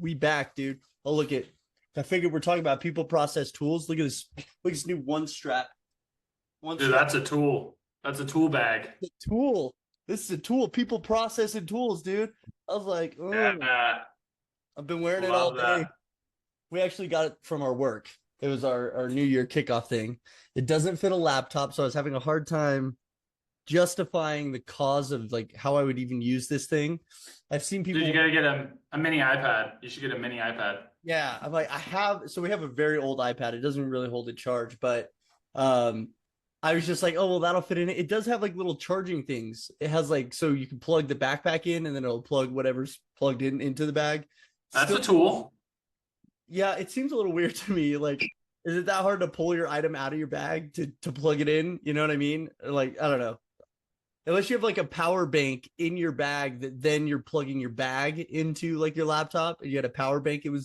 we back, dude. Oh, look at. I figured we're talking about people process tools. Look at this. Look at this new one strap. Dude, that's a tool. That's a tool bag. The tool. This is a tool. People processing tools, dude. I was like, oh, Yeah, I've been wearing it all love day. that. We actually got it from our work. It was our New Year kickoff thing. It doesn't fit a laptop, so I was having a hard time justifying the cause of like how I would even use this thing. I've seen people. Dude, you gotta get a mini iPad. You should get a mini iPad. Yeah, I'm like, so we have a very old iPad. It doesn't really hold a charge, but I was just like, oh well, that'll fit in it. It does have like little charging things. It has like, so you can plug the backpack in and then it'll plug whatever's plugged in into the bag. That's a tool. Yeah, it seems a little weird to me. Like, is it that hard to pull your item out of your bag to plug it in? You know what I mean? Like, I don't know. Unless you have like a power bank in your bag that then you're plugging your bag into like your laptop and you had a power bank. You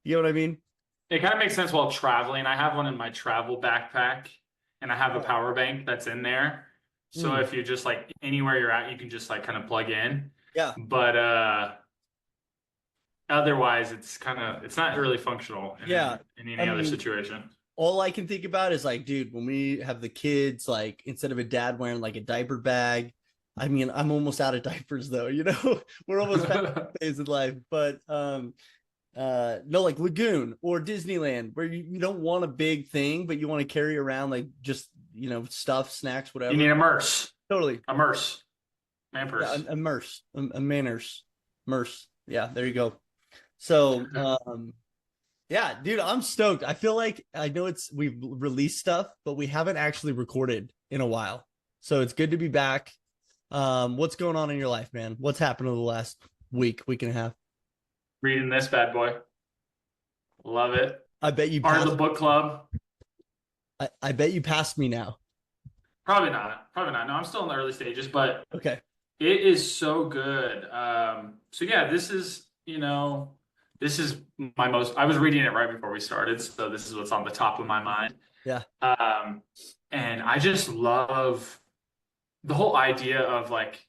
know what I mean? It kind of makes sense while traveling. I have one in my travel backpack and I have a power bank that's in there. So if you just like anywhere you're at, you can just like kind of plug in. Yeah. But otherwise it's not really functional in any other situation. All I can think about is like, dude, when we have the kids, like instead of a dad wearing like a diaper bag, I mean, I'm almost out of diapers though, you know, we're almost past days in life, but no, like Lagoon or Disneyland where you don't want a big thing, but you want to carry around like just, you know, stuff, snacks, whatever. You need a merce. Totally. A merce. Man purse. Yeah, a merce. A manners. Merce. Yeah, there you go. So, yeah, dude, I'm stoked. I feel like I know we've released stuff, but we haven't actually recorded in a while. So it's good to be back. What's going on in your life, man? What's happened over the last week and a half? Reading this bad boy. Love it. I bet you Part of the book club. I bet you passed me now. Probably not. No, I'm still in the early stages, but okay. It is so good. So yeah, this is my most, I was reading it right before we started, so this is what's on the top of my mind. Yeah. And I just love the whole idea of like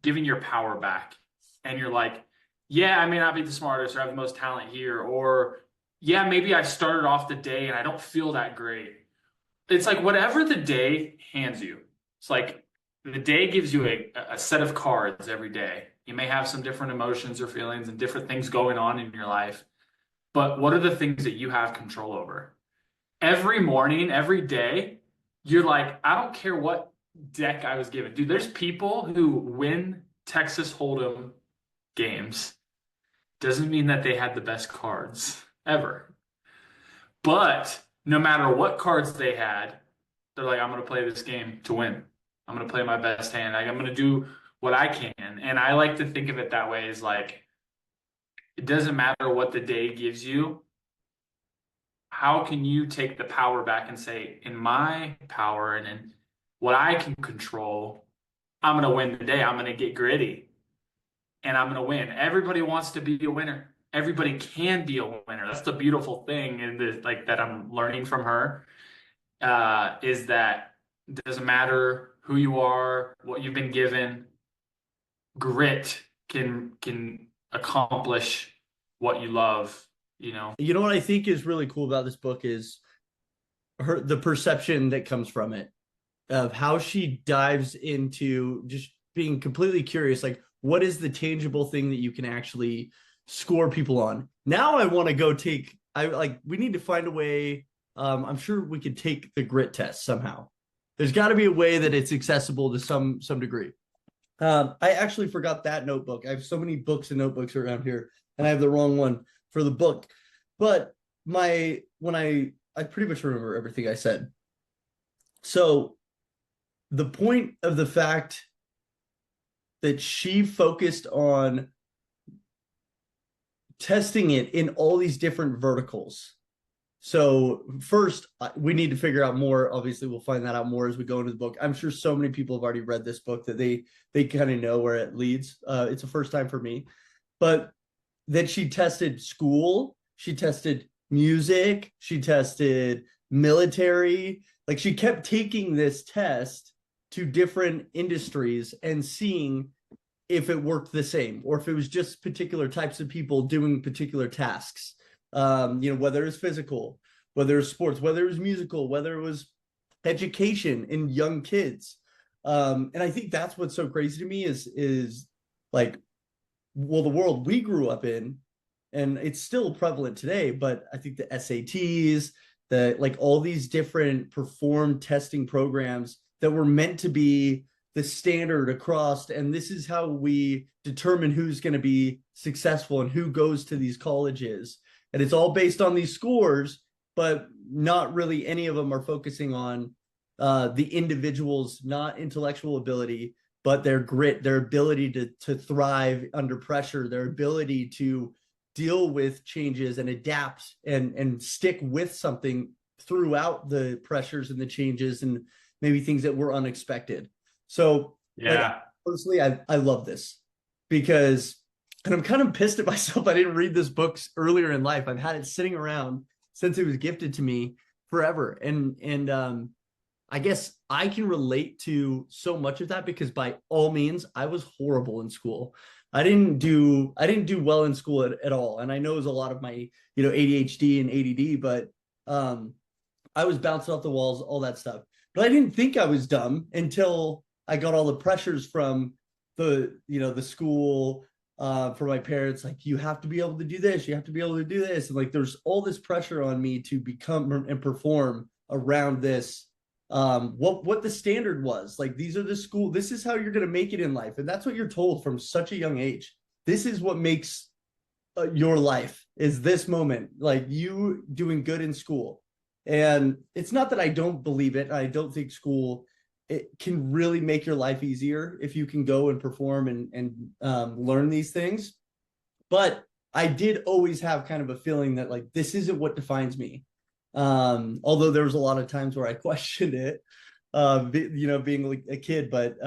giving your power back. And you're like, yeah, I may not be the smartest or have the most talent here, or yeah, maybe I started off the day and I don't feel that great. It's like whatever the day hands you. It's like the day gives you a set of cards every day. You may have some different emotions or feelings and different things going on in your life, but what are the things that you have control over? Every morning, every day, you're like, I don't care what deck I was given. Dude, there's people who win Texas Hold'em games. Doesn't mean that they had the best cards ever. But no matter what cards they had, they're like, I'm going to play this game to win. I'm going to play my best hand. I'm going to do what I can. And I like to think of it that way, is like, it doesn't matter what the day gives you. How can you take the power back and say, in my power and in what I can control, I'm going to win the day. I'm going to get gritty and I'm going to win. Everybody wants to be a winner. Everybody can be a winner. That's the beautiful thing, and like that I'm learning from her, is that it doesn't matter who you are, what you've been given. Grit can accomplish what you love. You know what I think is really cool about this book is the perception that comes from it, of how she dives into just being completely curious, like what is the tangible thing that you can actually score people on. Now I want to go we need to find a way. I'm sure we could take the grit test somehow. There's got to be a way that it's accessible to some degree. I actually forgot that notebook. I have so many books and notebooks around here, and I have the wrong one for the book. But I pretty much remember everything I said. So the point of the fact that she focused on testing it in all these different verticals. So first, we need to figure out more. Obviously, we'll find that out more as we go into the book. I'm sure so many people have already read this book that they kind of know where it leads. It's a first time for me. But then she tested school, she tested music, she tested military. Like, she kept taking this test to different industries and seeing if it worked the same or if it was just particular types of people doing particular tasks. Whether it's physical, whether it's sports, whether it was musical, whether it was education in young kids. And I think that's what's so crazy to me is like, well, the world we grew up in, and it's still prevalent today, but I think the SATs, the like all these different perform testing programs that were meant to be the standard across, and this is how we determine who's going to be successful and who goes to these colleges. And it's all based on these scores, but not really any of them are focusing on the individual's not intellectual ability, but their grit, their ability to thrive under pressure, their ability to deal with changes and adapt and stick with something throughout the pressures and the changes and maybe things that were unexpected. So Yeah. personally, I love this because, and I'm kind of pissed at myself I didn't read this book earlier in life. I've had it sitting around since it was gifted to me forever. And I guess I can relate to so much of that because by all means, I was horrible in school. I didn't do well in school at all. And I know it was a lot of my, ADHD and ADD, but I was bouncing off the walls, all that stuff. But I didn't think I was dumb until I got all the pressures from the school, for my parents, like, you have to be able to do this, you have to be able to do this. And like, there's all this pressure on me to become and perform around this, what the standard was. Like, these are the school, this is how you're going to make it in life. And that's what you're told from such a young age. This is what makes your life, is this moment, like you doing good in school. And it's not that I don't believe it. I don't think school, it can really make your life easier if you can go and perform and learn these things. But I did always have kind of a feeling that like, this isn't what defines me. Although there was a lot of times where I questioned it, being like a kid. But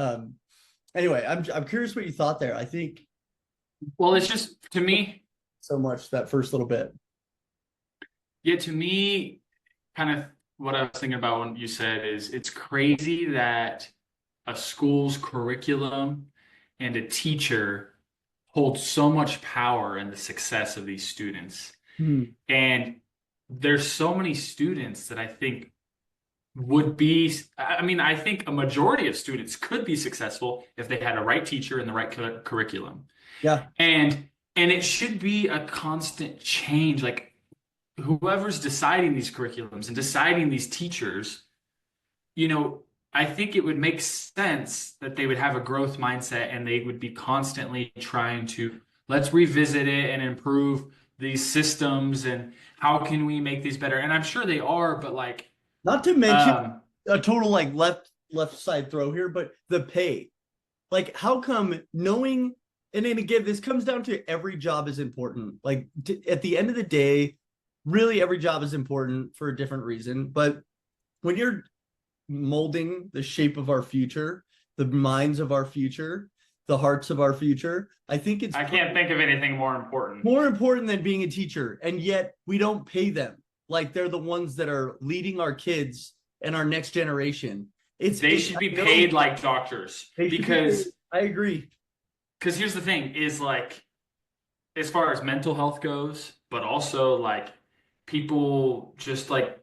anyway, I'm curious what you thought there. I think, well, it's just, to me, so much that first little bit. Yeah, to me, kind of what I was thinking about when you said is it's crazy that a school's curriculum and a teacher hold so much power in the success of these students. And there's so many students that I think would be, I think a majority of students could be successful if they had a right teacher and the right curriculum. Yeah. And it should be a constant change. Like, whoever's deciding these curriculums and deciding these teachers, I think it would make sense that they would have a growth mindset and they would be constantly trying to, let's revisit it and improve these systems and how can we make these better? And I'm sure they are, but like, not to mention a total like left side throw here, but the pay. Like, how come knowing, and then again, this comes down to every job is important. Like, at the end of the day, really every job is important for a different reason. But when you're molding the shape of our future, the minds of our future, the hearts of our future, I think it's, I can't think of anything more important than being a teacher. And yet we don't pay them like they're the ones that are leading our kids and our next generation. They should be paid like doctors, because I agree. Because here's the thing is, like, as far as mental health goes, but also like people just like,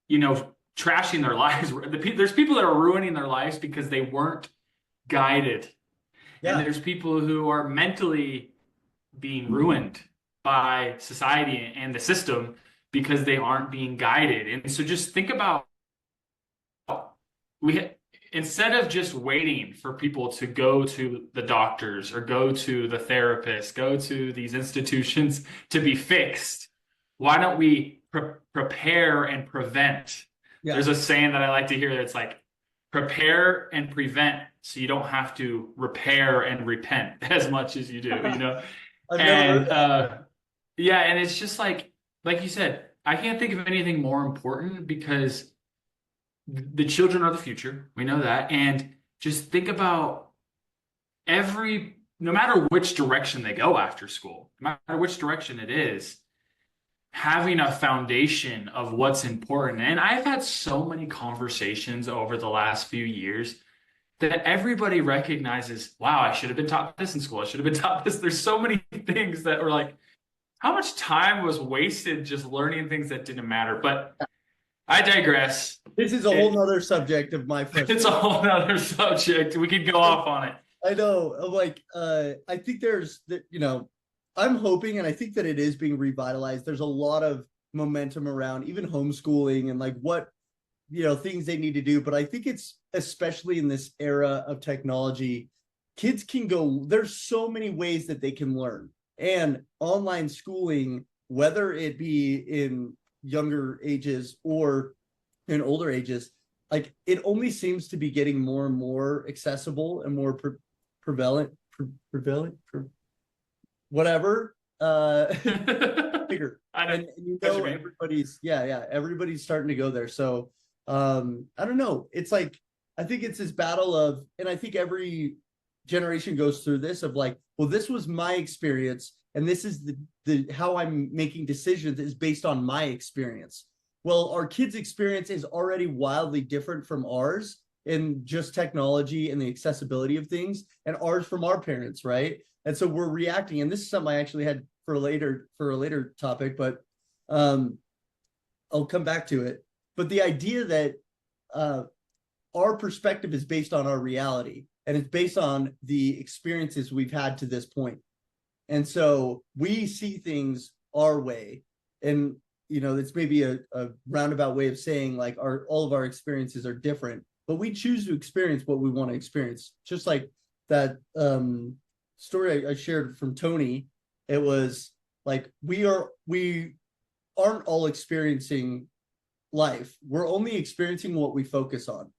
trashing their lives. There's people that are ruining their lives because they weren't guided. Yeah. And there's people who are mentally being ruined by society and the system because they aren't being guided. And so just think about, instead of just waiting for people to go to the doctors or go to the therapist, go to these institutions to be fixed, why don't we prepare and prevent? Yeah. There's a saying that I like to hear that's like, prepare and prevent so you don't have to repair and repent as much as you do, And it's just like you said, I can't think of anything more important because the children are the future. We know that. And just think about no matter which direction they go after school, no matter which direction it is, having a foundation of what's important. And I've had so many conversations over the last few years that everybody recognizes, wow, I should have been taught this in school. I should have been taught this. There's so many things that were like, how much time was wasted just learning things that didn't matter? But I digress. This is a whole nother subject of my It's a frustration. whole nother subject. We could go off on it. I know. Like, I think there's that, I'm hoping, and I think that it is being revitalized. There's a lot of momentum around even homeschooling and like what, things they need to do. But I think it's especially in this era of technology, kids can go, there's so many ways that they can learn. And online schooling, whether it be in younger ages or in older ages, like it only seems to be getting more and more accessible and more prevalent, whatever, bigger. I know. And everybody's, everybody's starting to go there. So I don't know. It's like, I think it's this battle of, and I think every generation goes through this of like, well, this was my experience, and this is the how I'm making decisions is based on my experience. Well, our kids' experience is already wildly different from ours in just technology and the accessibility of things, and ours from our parents, right? And so we're reacting, and this is something I actually had for a later topic, but I'll come back to it. But the idea that our perspective is based on our reality, and it's based on the experiences we've had to this point. And so we see things our way, and it's maybe a roundabout way of saying like all of our experiences are different, but we choose to experience what we want to experience. Just like that story I shared from Tony, it was like we aren't all experiencing life. We're only experiencing what we focus on,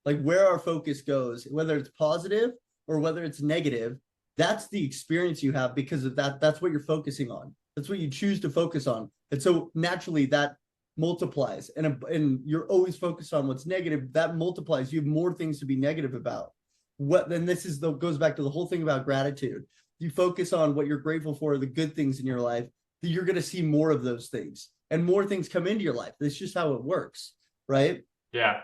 like where our focus goes, whether it's positive or whether it's negative. That's the experience you have because of that. That's what you're focusing on. That's what you choose to focus on. And so naturally that multiplies, and you're always focused on what's negative. That multiplies. You have more things to be negative about. Then this goes back to the whole thing about gratitude. You focus on what you're grateful for, the good things in your life, that you're going to see more of those things, and more things come into your life. That's just how it works, right? Yeah.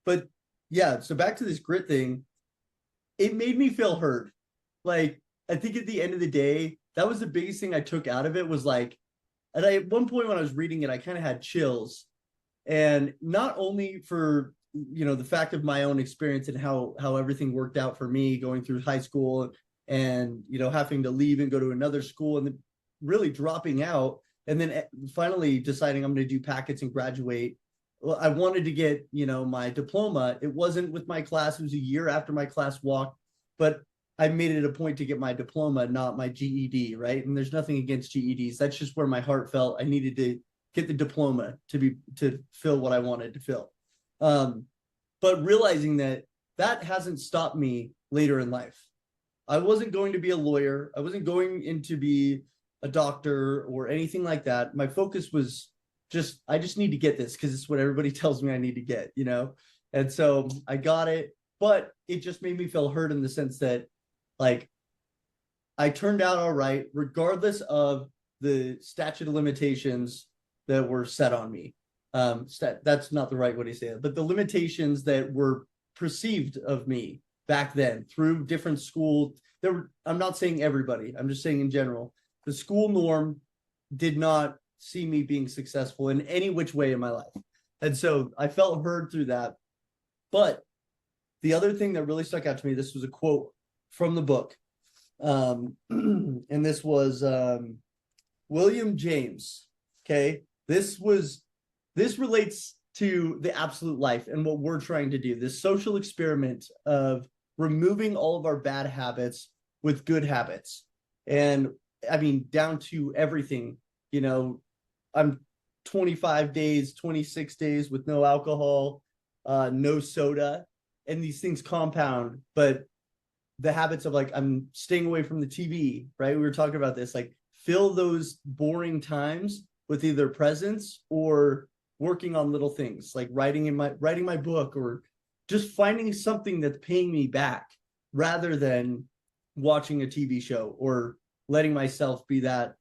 But yeah, so back to this grit thing, it made me feel heard. Like, I think at the end of the day, that was the biggest thing I took out of it was like, and at one point when I was reading it, I kind of had chills. And not only for, the fact of my own experience and how everything worked out for me going through high school and, having to leave and go to another school and then really dropping out and then finally deciding I'm going to do packets and graduate. Well, I wanted to get, my diploma. It wasn't with my class. It was a year after my class walked, but I made it a point to get my diploma, not my GED, right? And there's nothing against GEDs. That's just where my heart felt. I needed to get the diploma to fill what I wanted to fill. But realizing that hasn't stopped me later in life. I wasn't going to be a lawyer. I wasn't going in to be a doctor or anything like that. My focus was I just need to get this because it's what everybody tells me I need to get, And so I got it, but it just made me feel hurt in the sense that like I turned out all right, regardless of the statute of limitations that were set on me. That's not the right way to say it, but the limitations that were perceived of me back then through different schools. I'm not saying everybody, I'm just saying in general, the school norm did not see me being successful in any which way in my life. And so I felt heard through that. But the other thing that really stuck out to me, this was a quote from the book. And this was William James. Okay. This relates to the absolute life and what we're trying to do, this social experiment of removing all of our bad habits with good habits. And I mean, down to everything, I'm 25 days, 26 days with no alcohol, no soda, and these things compound. But the habits of like, I'm staying away from the TV, right? We were talking about this, like fill those boring times with either presence or working on little things like writing my book or just finding something that's paying me back rather than watching a TV show or letting myself be that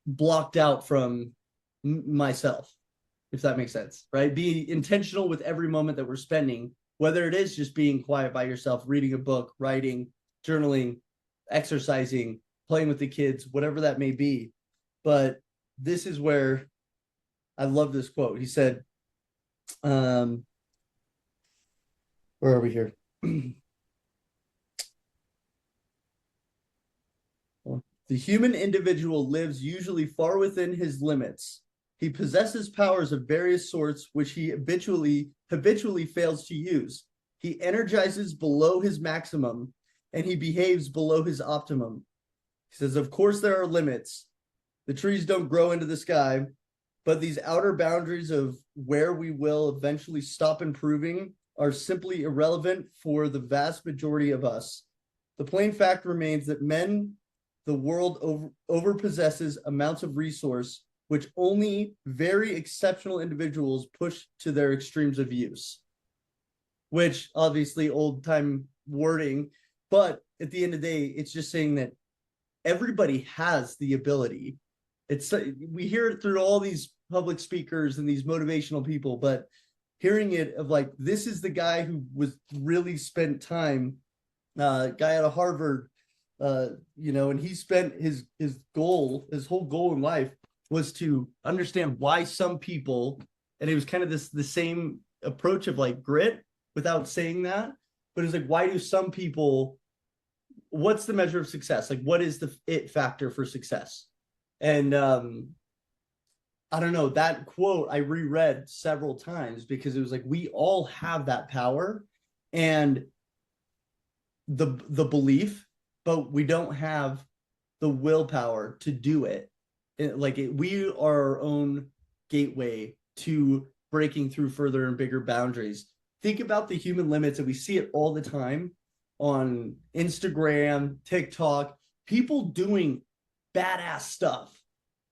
blocked out from myself. if that makes sense, right? Be intentional with every moment that we're spending, whether it is just being quiet by yourself, reading a book, writing, journaling, exercising, playing with the kids, whatever that may be. But this is where I love this quote. He said, where are we here? The human individual lives usually far within his limits. He possesses powers of various sorts which he habitually fails to use. He energizes below his maximum and he behaves below his optimum. He says, of course, there are limits. The trees don't grow into the sky, but these outer boundaries of where we will eventually stop improving are simply irrelevant for the vast majority of us. The plain fact remains that the world over possesses amounts of resource which only very exceptional individuals push to their extremes of use. Which obviously old time wording, but at the end of the day, it's just saying that everybody has the ability. We hear it through all these public speakers and these motivational people, but hearing it of like, this is the guy who was really spent time, guy out of Harvard, and he spent his whole goal in life was to understand why some people, and it was kind of the same approach of like grit without saying that, but it's like, why do some people, what's the measure of success? Like, what is the it factor for success? And I don't know, that quote I reread several times because it was like, we all have that power and the belief, but we don't have the willpower to do it. We are our own gateway to breaking through further and bigger boundaries. Think about the human limits, and we see it all the time on Instagram, TikTok, people doing badass stuff,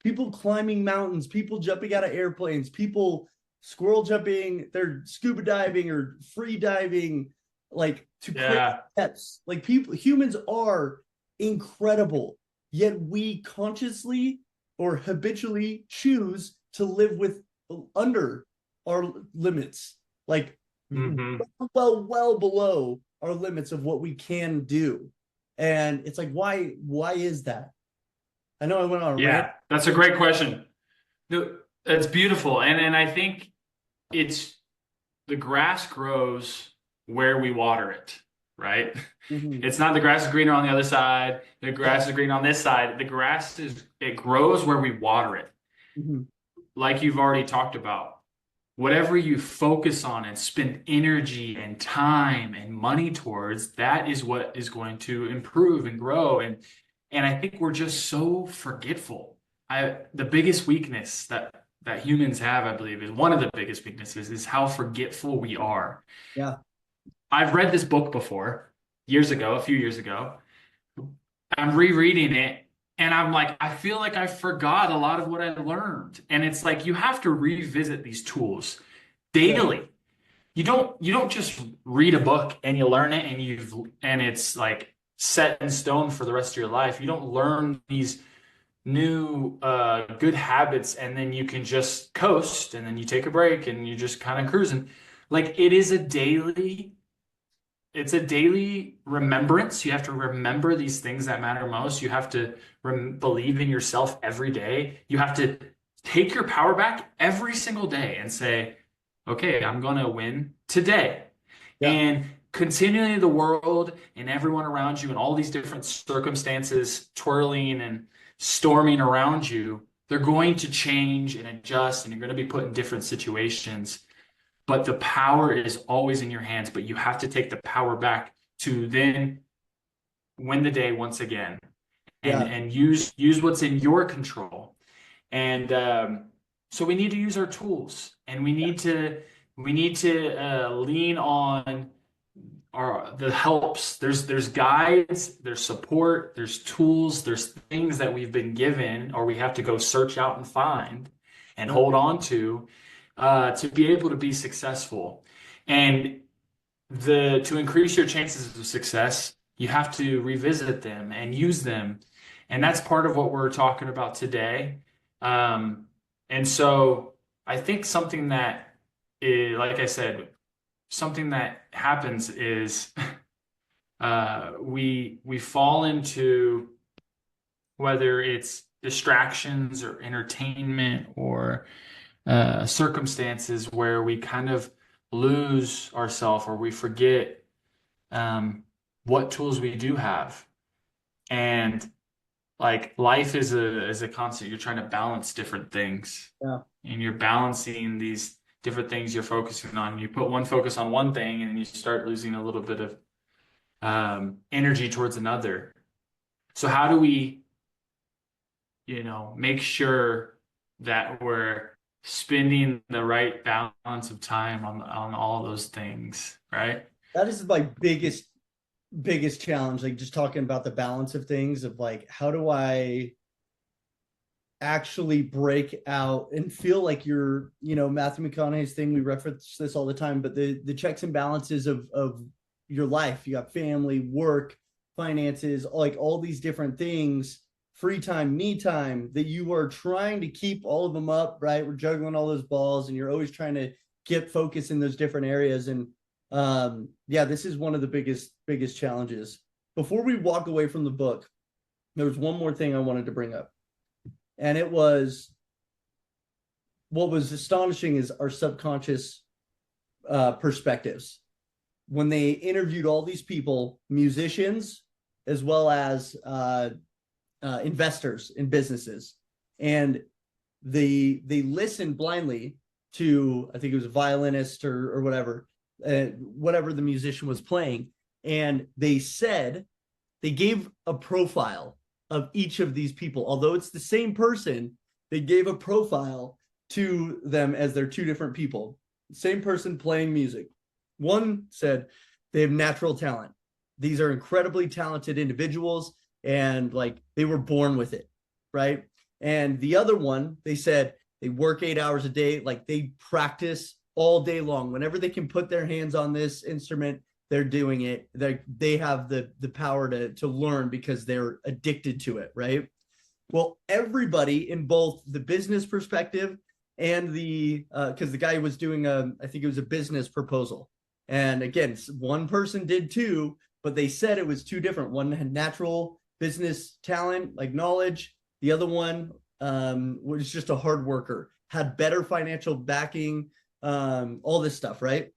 people climbing mountains, people jumping out of airplanes, people squirrel jumping, they're scuba diving or free diving, like to crazy steps. Like humans are incredible, yet we consciously or habitually choose to live with under our limits, like well below our limits of what we can do. And it's like, why is that? I know I went on a rant. That's a great question. That's beautiful. And I think it's the grass grows where we water it, right? Mm-hmm. It's not the grass is greener on the other side. The grass is green on this side. It grows where we water it. Mm-hmm. Like you've already talked about. Whatever you focus on and spend energy and time and money towards, that is what is going to improve and grow. And I think we're just so forgetful. The biggest weakness that humans have, I believe, is one of the biggest weaknesses is how forgetful we are. Yeah. I've read this book before a few years ago. I'm rereading it and I'm like, I feel like I forgot a lot of what I learned. And it's like, you have to revisit these tools daily. Yeah. You don't just read a book and you learn it and it's like set in stone for the rest of your life. You don't learn these new good habits and then you can just coast and then you take a break and you just kind of cruising. Like it's a daily remembrance. You have to remember these things that matter most. You have to believe in yourself every day. You have to take your power back every single day and say, okay, I'm going to win today. Yeah. And continually the world and everyone around you and all these different circumstances twirling and storming around you, they're going to change and adjust and you're going to be put in different situations. But the power is always in your hands, but you have to take the power back to then win the day once again and use what's in your control. And so we need to use our tools and we need to lean on the helps. There's guides, there's support, there's tools, there's things that we've been given or we have to go search out and find and hold on to be able to be successful. And to increase your chances of success, you have to revisit them and use them. And that's part of what we're talking about today. And so I think something that is, like I said, something that happens is we fall into, whether it's distractions or entertainment or circumstances, where we kind of lose ourselves, or we forget um, what tools we do have. And like life is a constant. You're trying to balance different things, Yeah. and you're balancing these different things you're focusing on. You put one focus on one thing, and then you start losing a little bit of energy towards another. So how do we, make sure that we're spending the right balance of time on all those things, right? That is my biggest challenge. Like just talking about the balance of things of like, how do I actually break out and feel like you're, Matthew McConaughey's thing, we reference this all the time, but the checks and balances of your life. You got family, work, finances, like all these different things, free time, me time, that you are trying to keep all of them up, right? We're juggling all those balls and you're always trying to get focus in those different areas. And yeah, this is one of the biggest challenges. Before we walk away from the book, there was one more thing I wanted to bring up. And it was, what was astonishing is our subconscious perspectives. When they interviewed all these people, musicians, as well as investors in businesses, and they listened blindly to, I think it was a violinist or whatever the musician was playing, and they gave a profile of each of these people. Although it's the same person, they gave a profile to them as they're two different people. Same person playing music. One said they have natural talent. These are incredibly talented individuals, and like they were born with it, right? And the other one, they said they work 8 hours a day, like they practice all day long. Whenever they can put their hands on this instrument, they're doing it. They have the power to learn because they're addicted to it, right? Well, everybody in both the business perspective and the because the guy was doing I think it was a business proposal, and again, one person did too, but they said it was two different. One had natural business talent, like knowledge. The other one was just a hard worker, had better financial backing, all this stuff, right?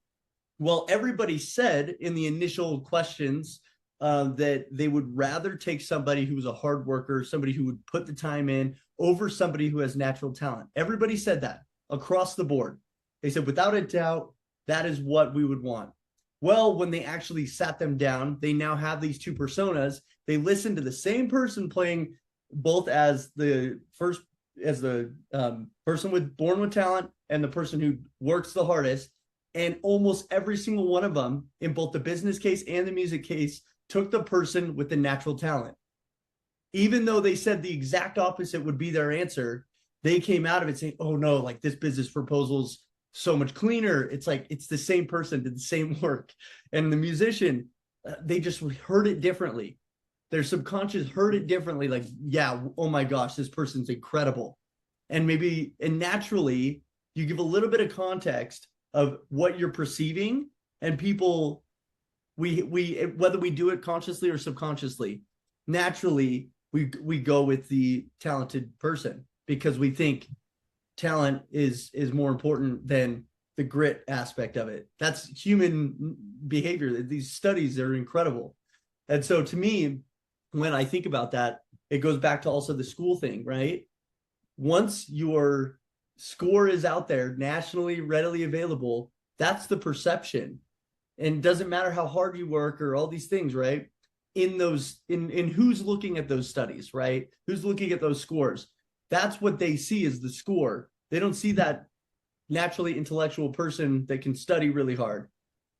Well, everybody said in the initial questions that they would rather take somebody who was a hard worker, somebody who would put the time in, over somebody who has natural talent. Everybody said that across the board. They said, without a doubt, that is what we would want. Well, when they actually sat them down, they now have these two personas. They listened to the same person playing both as the person born with talent and the person who works the hardest. And almost every single one of them, in both the business case and the music case, took the person with the natural talent. Even though they said the exact opposite would be their answer, they came out of it saying, oh no, like this business proposal's so much cleaner. It's like, it's the same person, did the same work. And the musician, they just heard it differently. Their subconscious heard it differently. Like, yeah, oh my gosh, this person's incredible. And naturally, you give a little bit of context of what you're perceiving, and people, we whether we do it consciously or subconsciously, naturally we go with the talented person because we think talent is more important than the grit aspect of it. That's human behavior. These studies are incredible. And so to me, when I think about that, it goes back to also the school thing, right? Once your score is out there, nationally readily available, that's the perception. And it doesn't matter how hard you work or all these things, right? In who's looking at those studies, right? Who's looking at those scores? That's what they see is the score. They don't see that naturally intellectual person that can study really hard.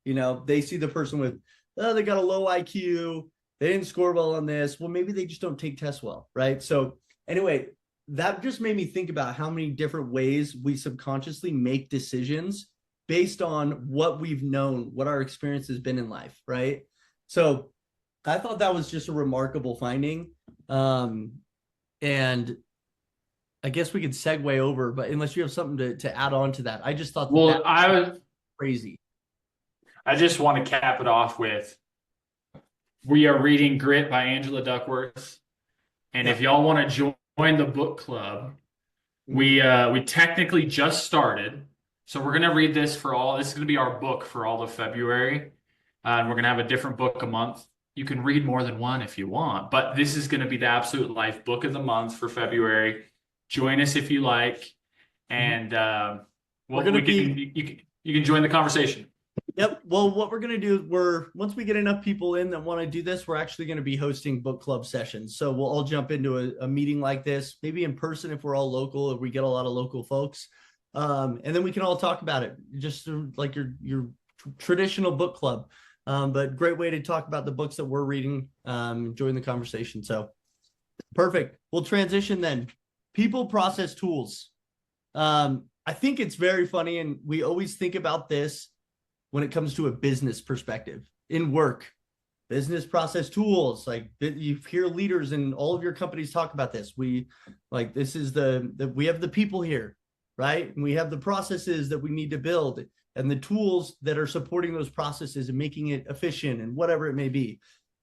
They see the person with, oh, they got a low IQ, they didn't score well on this. Well, maybe they just don't take tests well, right? So anyway, that just made me think about how many different ways we subconsciously make decisions based on what we've known, what our experience has been in life, right? So I thought that was just a remarkable finding. And I guess we could segue over, but unless you have something to add on to that, I just thought that that Well, was crazy. I just want to cap it off with we are reading Grit by Angela Duckworth. And if Yep. y'all want to join the book club, we technically just started. So we're gonna read this for all. This is gonna be our book for all of February. And we're gonna have a different book a month. You can read more than one if you want, but this is gonna be the absolute life book of the month for February. Join us if you like, and We're well, gonna we be can you can join the conversation. Yep. Well, what we're gonna do is once we get enough people in that want to do this, we're actually gonna be hosting book club sessions. So we'll all jump into a meeting like this, maybe in person if we're all local, if we get a lot of local folks. And then we can all talk about it, just like your traditional book club. But great way to talk about the books that we're reading, join the conversation. So perfect. We'll transition then. People, process, tools. I think it's very funny, and we always think about this when it comes to a business perspective in work, business process tools. Like you hear leaders in all of your companies talk about this. This is we have the people here, right? And we have the processes that we need to build and the tools that are supporting those processes and making it efficient and whatever it may be.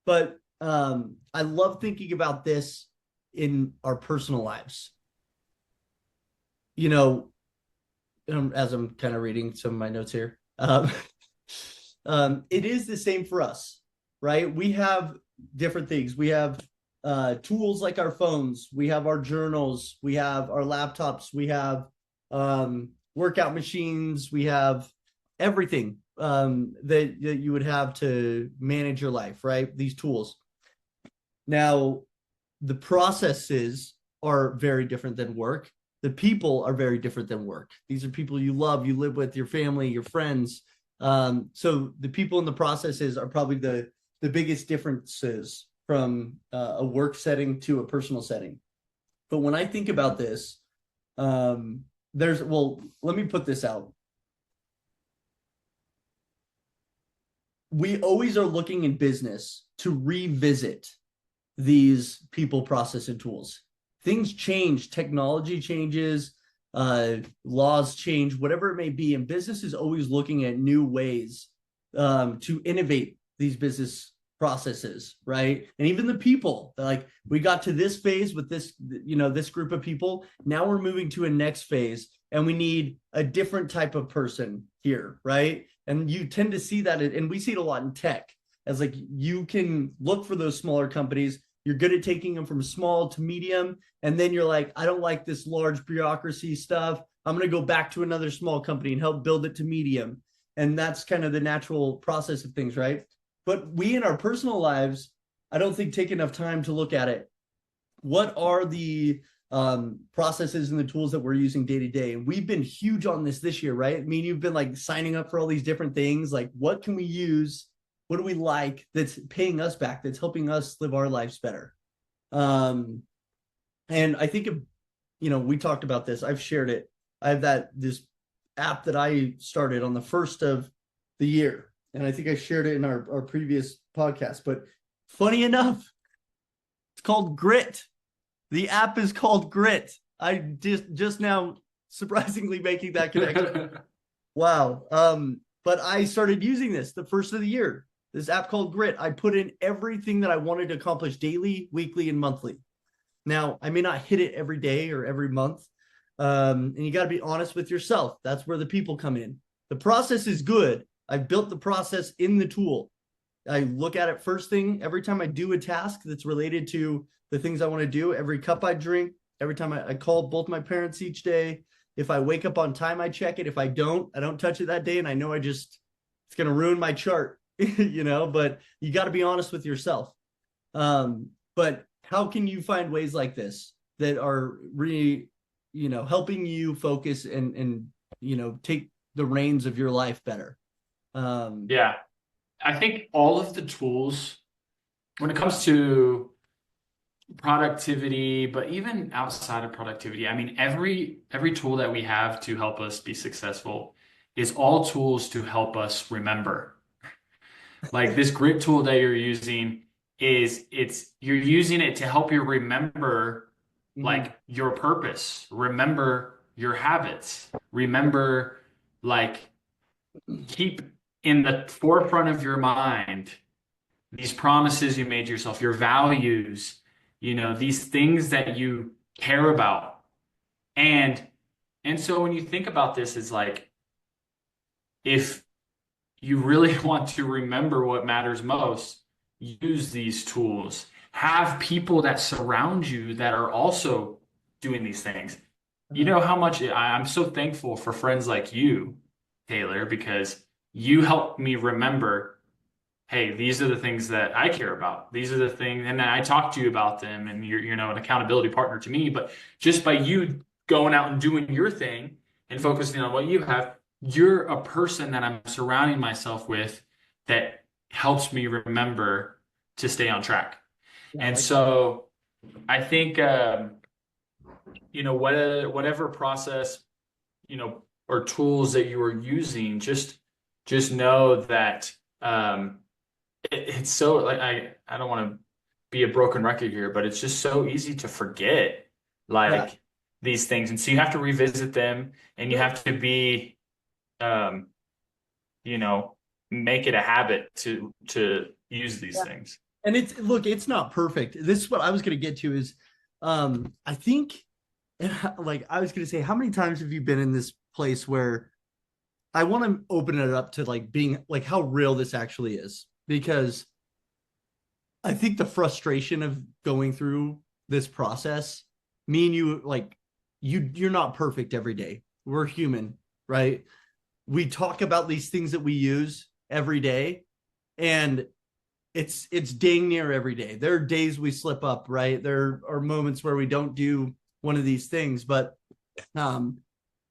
But I love thinking about this in our personal lives. You know, as I'm kind of reading some of my notes here, it is the same for us, right? We have different things. We have tools like our phones, we have our journals, we have our laptops, we have workout machines, we have everything that you would have to manage your life, right? These tools. Now, the processes are very different than work. The people are very different than work. These are people you love, you live with, your family, your friends. So the people in the processes are probably the biggest differences from a work setting to a personal setting. But when I think about this, let me put this out. We always are looking in business to revisit these people, process, and tools. Things change, technology changes, laws change, whatever it may be, and business is always looking at new ways to innovate these business processes, right? And even the people, like we got to this phase with this, this group of people. Now we're moving to a next phase, and we need a different type of person here, right? And you tend to see that, and we see it a lot in tech, as like you can look for those smaller companies. You're good at taking them from small to medium. And then you're like, I don't like this large bureaucracy stuff. I'm going to go back to another small company and help build it to medium. And that's kind of the natural process of things, right? But we in our personal lives, I don't think take enough time to look at it. What are the processes and the tools that we're using day to day? And we've been huge on this year, right? I mean, you've been like signing up for all these different things. Like, what can we use? What do we like that's paying us back, that's helping us live our lives better? And I think, we talked about this. I've shared it. I have this app that I started on the first of the year. And I think I shared it in our previous podcast. But funny enough, it's called Grit. The app is called Grit. I just now surprisingly making that connection. Wow. But I started using this the first of the year. This app called Grit. I put in everything that I wanted to accomplish daily, weekly, and monthly. Now, I may not hit it every day or every month. And you got to be honest with yourself. That's where the people come in. The process is good. I built the process in the tool. I look at it first thing every time I do a task that's related to the things I want to do. Every cup I drink, every time I call both my parents each day. If I wake up on time, I check it. If I don't touch it that day. And I know it's going to ruin my chart, but you got to be honest with yourself. But how can you find ways like this that are helping you focus and take the reins of your life better? Yeah, I think all of the tools when it comes to productivity, but even outside of productivity, I mean, every tool that we have to help us be successful is all tools to help us remember. Like this grit tool that you're using you're using it to help you remember Mhm. like your purpose, remember your habits, remember like keep in the forefront of your mind these promises you made yourself, your values, these things that you care about. And and so when you think about this, it's like if you really want to remember what matters most, use these tools. Have people that surround you that are also doing these things. You know how much I'm so thankful for friends like you, Taylor, because you help me remember, hey, these are the things that I care about. These are the things, and then I talk to you about them, and you're, an accountability partner to me. But just by you going out and doing your thing and focusing on what you have, you're a person that I'm surrounding myself with that helps me remember to stay on track. Yeah, And like so I think, whatever process, or tools that you are using, just know that it's so like I don't want to be a broken record here, but it's just so easy to forget yeah. like these things. And so you have to revisit them and you have to be um, you know, make it a habit to use these Yeah. things. And it's not perfect. This is what I was gonna get to is I think like I was gonna say, how many times have you been in this place where I want to open it up to like being like how real this actually is? Because I think the frustration of going through this process, me and you, like you're not perfect every day. We're human, right? We talk about these things that we use every day, and it's dang near every day. There are days we slip up, right? There are moments where we don't do one of these things, but um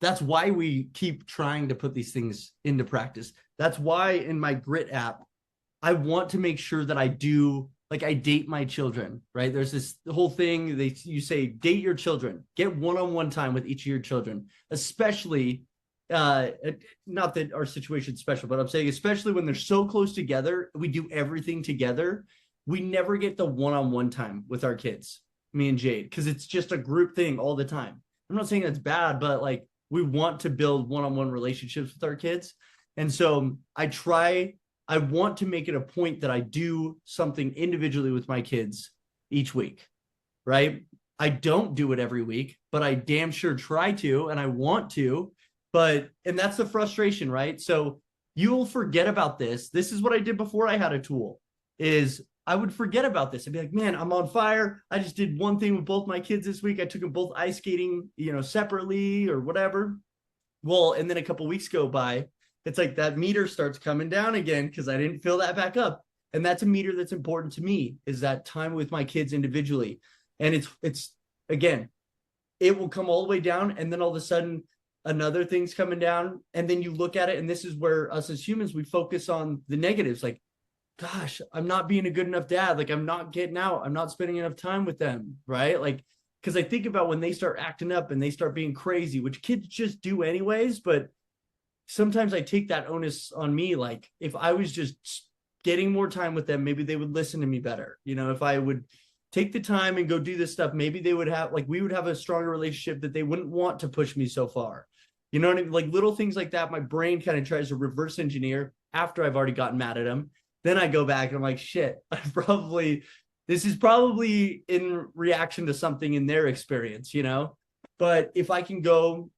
that's why we keep trying to put these things into practice. That's why in my grit app I want to make sure that I do, like I date my children, right? There's this whole thing you say date your children, get one-on-one time with each of your children, especially uh not that our situation's special, but I'm saying especially when they're so close together, we do everything together. We never get the one-on-one time with our kids, me and Jade, because it's just a group thing all the time. I'm not saying that's bad, but like we want to build one-on-one relationships with our kids. And so I want to make it a point that I do something individually with my kids each week, right? I don't do it every week, but I damn sure try to, and I want to. And that's the frustration, right? So you will forget about this. This is what I did before I had a tool, is I would forget about this. I'd be like, man, I'm on fire. I just did one thing with both my kids this week. I took them both ice skating, separately or whatever. Well, and then a couple weeks go by, it's like that meter starts coming down again because I didn't fill that back up. And that's a meter that's important to me, is that time with my kids individually. And it's again, it will come all the way down, and then all of a sudden another thing's coming down. And then you look at it, and this is where us as humans, we focus on the negatives, like, gosh, I'm not being a good enough dad. Like I'm not getting out. I'm not spending enough time with them. Right. Like, because I think about when they start acting up and they start being crazy, which kids just do anyways, but sometimes I take that onus on me. Like if I was just getting more time with them, maybe they would listen to me better. If I would take the time and go do this stuff, maybe they would have, like, we would have a stronger relationship, that they wouldn't want to push me so far. You know what I mean? Like little things like that. My brain kind of tries to reverse engineer after I've already gotten mad at them. Then I go back and I'm like, shit, this is probably in reaction to something in their experience. But if I can go,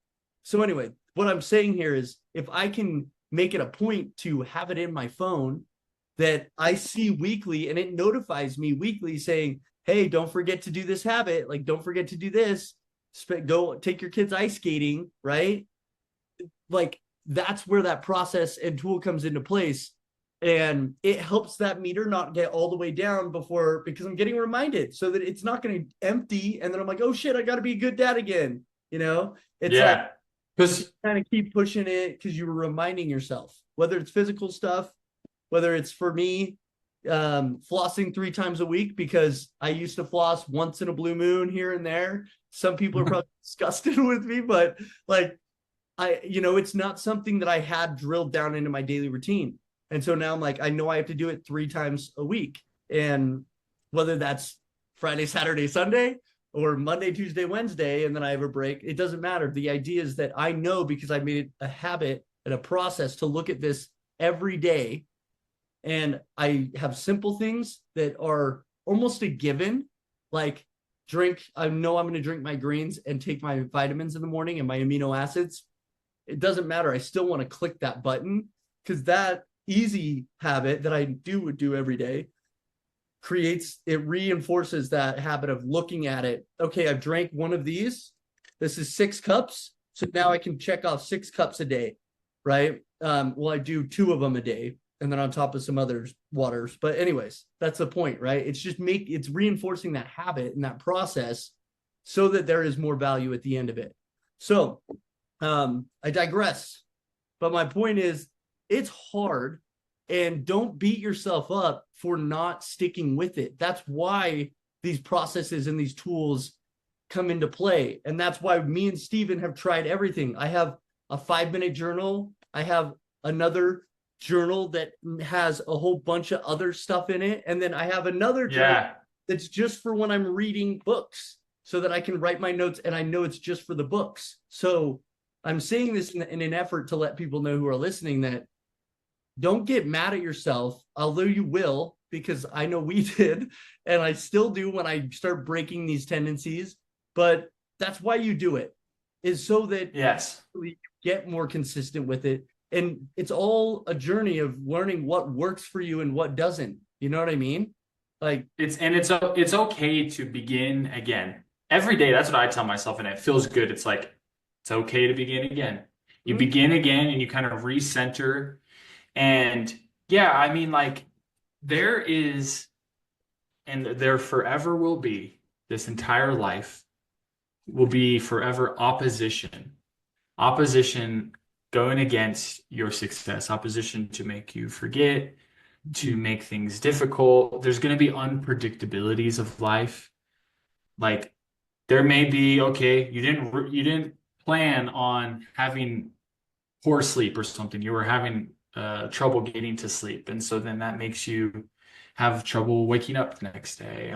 so anyway, what I'm saying here is if I can make it a point to have it in my phone that I see weekly, and it notifies me weekly saying, hey, don't forget to do this habit. Like, don't forget to do this. Go take your kids ice skating, right? Like, that's where that process and tool comes into place. And it helps that meter not get all the way down because I'm getting reminded, so that it's not going to empty. And then I'm like, oh shit, I got to be a good dad again. It's like, Yeah. Because kind of keep pushing it because you were reminding yourself, whether it's physical stuff, whether it's for me, flossing 3 times a week, because I used to floss once in a blue moon here and there. Some people are probably disgusted with me, but like it's not something that I had drilled down into my daily routine. And so now I'm like, I know I have to do it 3 times a week. And whether that's Friday, Saturday, Sunday, or Monday, Tuesday, Wednesday, and then I have a break. It doesn't matter. The idea is that I know, because I made it a habit and a process to look at this every day. And I have simple things that are almost a given, like I know I'm going to drink my greens and take my vitamins in the morning and my amino acids. It doesn't matter. I still want to click that button, because that easy habit that I would do every day reinforces that habit of looking at it. Okay, I've drank one of these. This is 6 cups. So now I can check off 6 cups a day, right? Well, I do 2 of them a day, and then on top of some other waters. But anyways, that's the point, right? It's reinforcing that habit and that process so that there is more value at the end of it. So I digress. But my point is, it's hard, and don't beat yourself up for not sticking with it. That's why these processes and these tools come into play. And that's why me and Steven have tried everything. I have a 5-minute journal. I have another journal that has a whole bunch of other stuff in it. And then I have another journal that's just for when I'm reading books, so that I can write my notes and I know it's just for the books. So I'm saying this in an effort to let people know who are listening that don't get mad at yourself, although you will, because I know we did, and I still do when I start breaking these tendencies. But that's why you do it, is so that you get more consistent with it. And it's all a journey of learning what works for you and what doesn't. You know what I mean? Like it's okay to begin again every day. That's what I tell myself, and it feels good. It's like, it's okay to begin again. You begin again, and you kind of recenter. And yeah, I mean, like, there is, and there forever will be, this entire life will be forever opposition going against your success, opposition to make you forget, to make things difficult. There's going to be unpredictabilities of life. Like, there may be, okay, you didn't plan on having poor sleep or something. You were having trouble getting to sleep, and so then that makes you have trouble waking up the next day.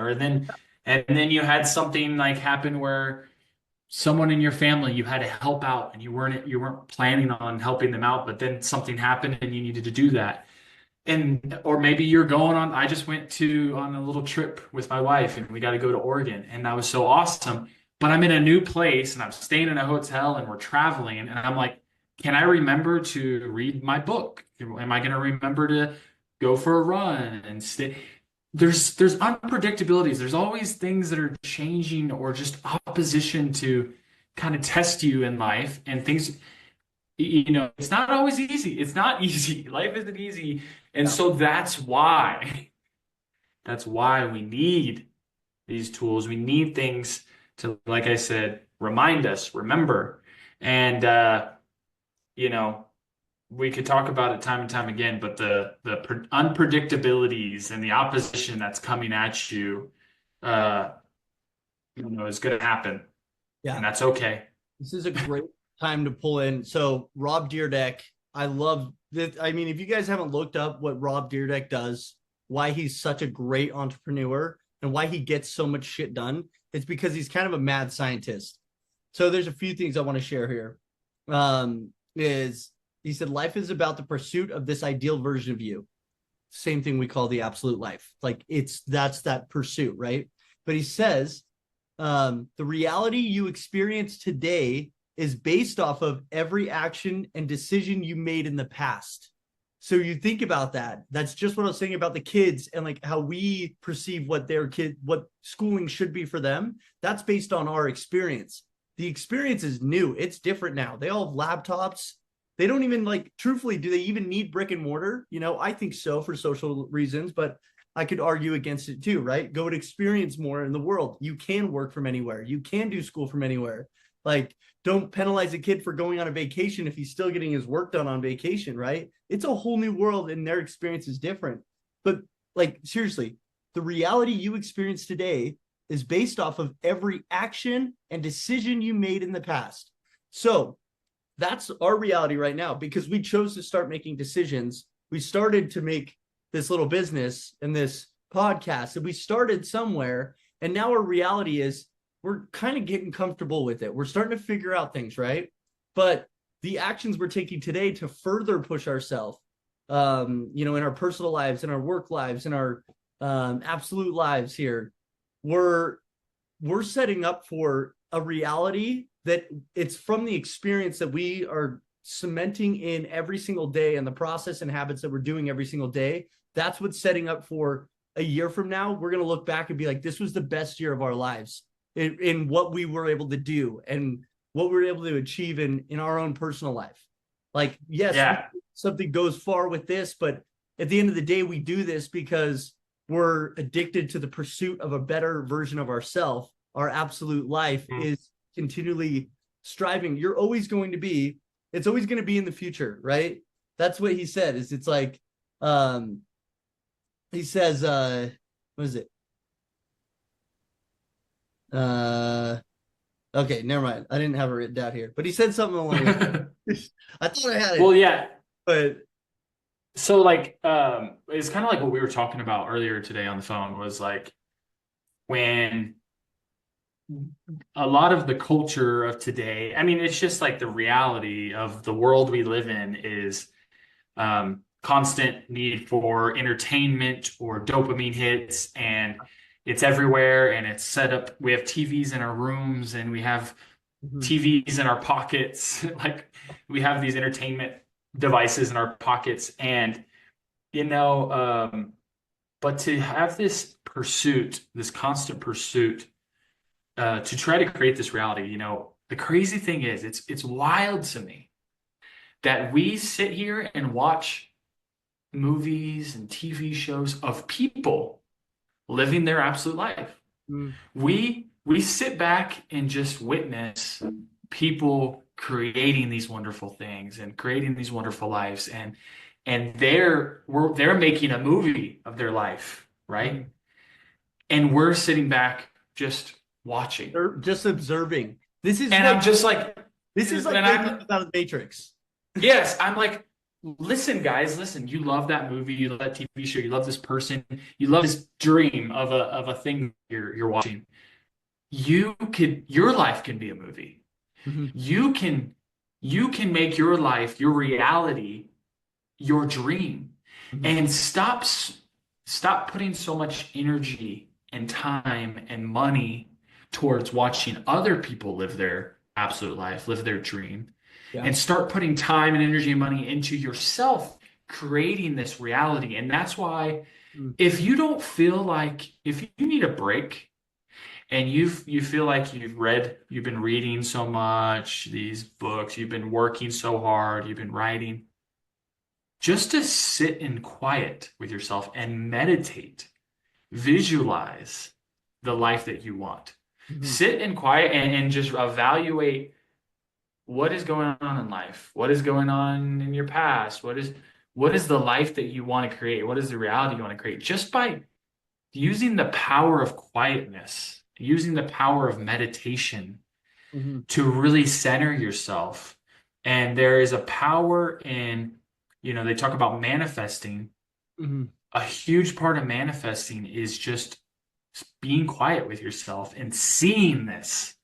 And then you had something like happen where someone in your family you had to help out, and you weren't planning on helping them out, but then something happened and you needed to do that. Or maybe you're going on, I just went on a little trip with my wife, and we got to go to Oregon, and that was so awesome, but I'm in a new place and I'm staying in a hotel and we're traveling, and I'm like, can I remember to read my book? Am I going to remember to go for a run and stay? There's unpredictabilities. There's always things that are changing, or just opposition to kind of test you in life, and things, it's not always easy. It's not easy. Life isn't easy. And so that's why we need these tools. We need things to, like I said, remind us, remember. And, we could talk about it time and time again, but the unpredictabilities and the opposition that's coming at you, is going to happen. Yeah. And that's okay. This is a great time to pull in. So Rob Dyrdek, I love that. I mean, if you guys haven't looked up what Rob Dyrdek does, why he's such a great entrepreneur and why he gets so much shit done, it's because he's kind of a mad scientist. So there's a few things I want to share here. He said, life is about the pursuit of this ideal version of you. Same thing we call the absolute life. Like that's that pursuit, right? But he says, the reality you experience today is based off of every action and decision you made in the past. So you think about that. That's just what I was saying about the kids and like how we perceive what schooling should be for them. That's based on our experience. The experience is new. It's different now. They all have laptops. They don't even truthfully, do they even need brick and mortar? I think so for social reasons, but I could argue against it too, right? Go and experience more in the world. You can work from anywhere. You can do school from anywhere. Don't penalize a kid for going on a vacation if he's still getting his work done on vacation, right? It's a whole new world and their experience is different. But seriously, the reality you experience today is based off of every action and decision you made in the past. So that's our reality right now because we chose to start making decisions. We started to make this little business and this podcast, and we started somewhere. And now our reality is we're kind of getting comfortable with it. We're starting to figure out things, right? But the actions we're taking today to further push ourselves, in our personal lives, in our work lives, in our absolute lives here, we're setting up for a reality that it's from the experience that we are cementing in every single day and the process and habits that we're doing every single day. That's what's setting up for a year from now. We're going to look back and be like, this was the best year of our lives in what we were able to do and what we were able to achieve in our own personal life. Like, yes, Yeah. something goes far with this, but at the end of the day, we do this because we're addicted to the pursuit of a better version of ourselves. Our absolute life is continually striving. It's always going to be in the future, right? That's what he said. It's like, he says, what is it? Okay, never mind. I didn't have it written down here, but he said something along I thought I had it. Well, yeah. But So like it's kind of like what we were talking about earlier today on the phone was like when a lot of the culture of today, I mean, it's just like the reality of the world we live in is constant need for entertainment or dopamine hits, and it's everywhere and it's set up. We have TVs in our rooms and we have TVs in our pockets. Like we have these entertainment devices in our pockets, and but to have this pursuit, this constant pursuit, to try to create this reality, the crazy thing is, it's wild to me that we sit here and watch movies and TV shows of people living their absolute life. We sit back and just witness people creating these wonderful things and creating these wonderful lives, and they're making a movie of their life, right? And we're sitting back just watching. They're just observing. I'm just like, this is like out of the Matrix. Yes, I'm like, listen, guys, listen. You love that movie, you love that TV show, you love this person, you love this dream of a thing you're watching. Your life can be a movie. You can make your life, your reality, your dream, and stop putting so much energy and time and money towards watching other people live their absolute life, live their dream, and start putting time and energy and money into yourself, creating this reality. And that's why if you don't feel like, if you need a break, and you feel like you've been reading so much, these books, you've been working so hard, you've been writing, just to sit in quiet with yourself and meditate, visualize the life that you want. Sit in quiet and just evaluate what is going on in life, what is going on in your past, what is the life that you want to create, what is the reality you want to create, just by using the power of quietness, using the power of meditation to really center yourself. And there is a power in, they talk about manifesting. A huge part of manifesting is just being quiet with yourself and seeing this.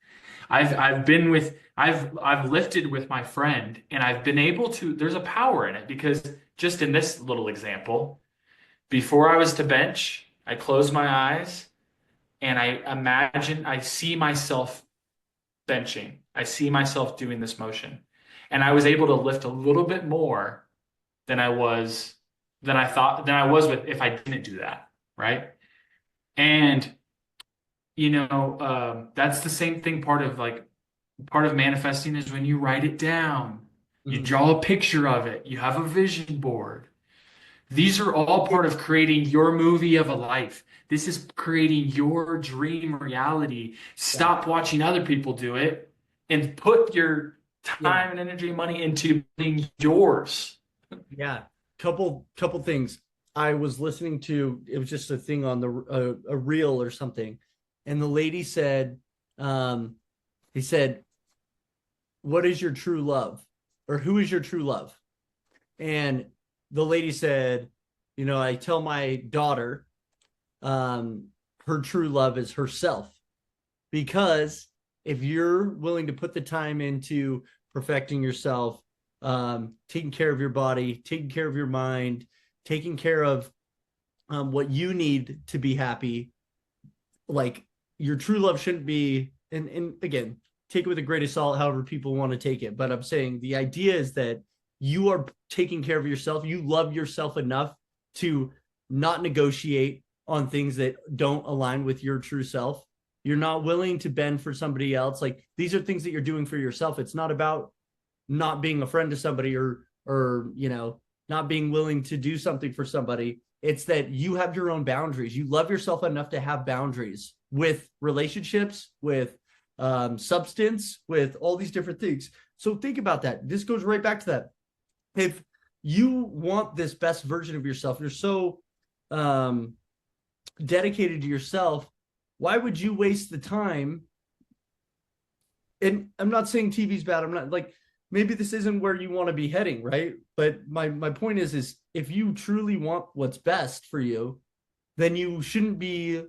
I've lifted with my friend, and I've been able to, there's a power in it, because just in this little example, before I was to bench, I closed my eyes and I see myself benching. I see myself doing this motion. And I was able to lift a little bit more than I was with if I didn't do that. Right. And, that's the same thing. Part of manifesting is when you write it down, you draw a picture of it, you have a vision board. These are all part of creating your movie of a life. This is creating your dream reality. Stop watching other people do it and put your time and energy and money into being yours. Yeah. Couple things. I was listening to, it was just a thing on a reel or something. And the lady said, he said, what is your true love? Or who is your true love? And the lady said, I tell my daughter, her true love is herself. because if you're willing to put the time into perfecting yourself, taking care of your body, taking care of your mind, taking care of what you need to be happy, like your true love shouldn't be, and again, take it with a grain of salt, however people want to take it. But I'm saying the idea is that you are taking care of yourself. You love yourself enough to not negotiate on things that don't align with your true self. You're not willing to bend for somebody else. Like these are things that you're doing for yourself. It's not about not being a friend to somebody or not being willing to do something for somebody. It's that you have your own boundaries. You love yourself enough to have boundaries with relationships, with substance, with all these different things. So think about that. This goes right back to that. If you want this best version of yourself, you're so dedicated to yourself, why would you waste the time? And I'm not saying TV's bad. I'm not like, maybe this isn't where you want to be heading, right? But my point is if you truly want what's best for you, then you shouldn't be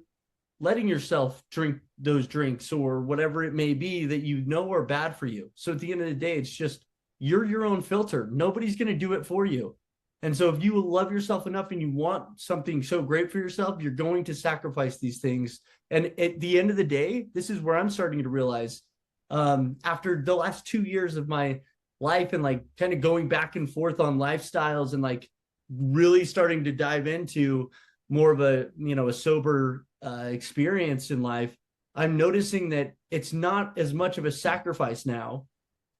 letting yourself drink those drinks or whatever it may be that you know are bad for you. So at the end of the day, it's just you're your own filter. Nobody's going to do it for you. And so if you love yourself enough and you want something so great for yourself, you're going to sacrifice these things. And at the end of the day, this is where I'm starting to realize after the last 2 years of my life and like kind of going back and forth on lifestyles and like really starting to dive into more of a sober experience in life, I'm noticing that it's not as much of a sacrifice now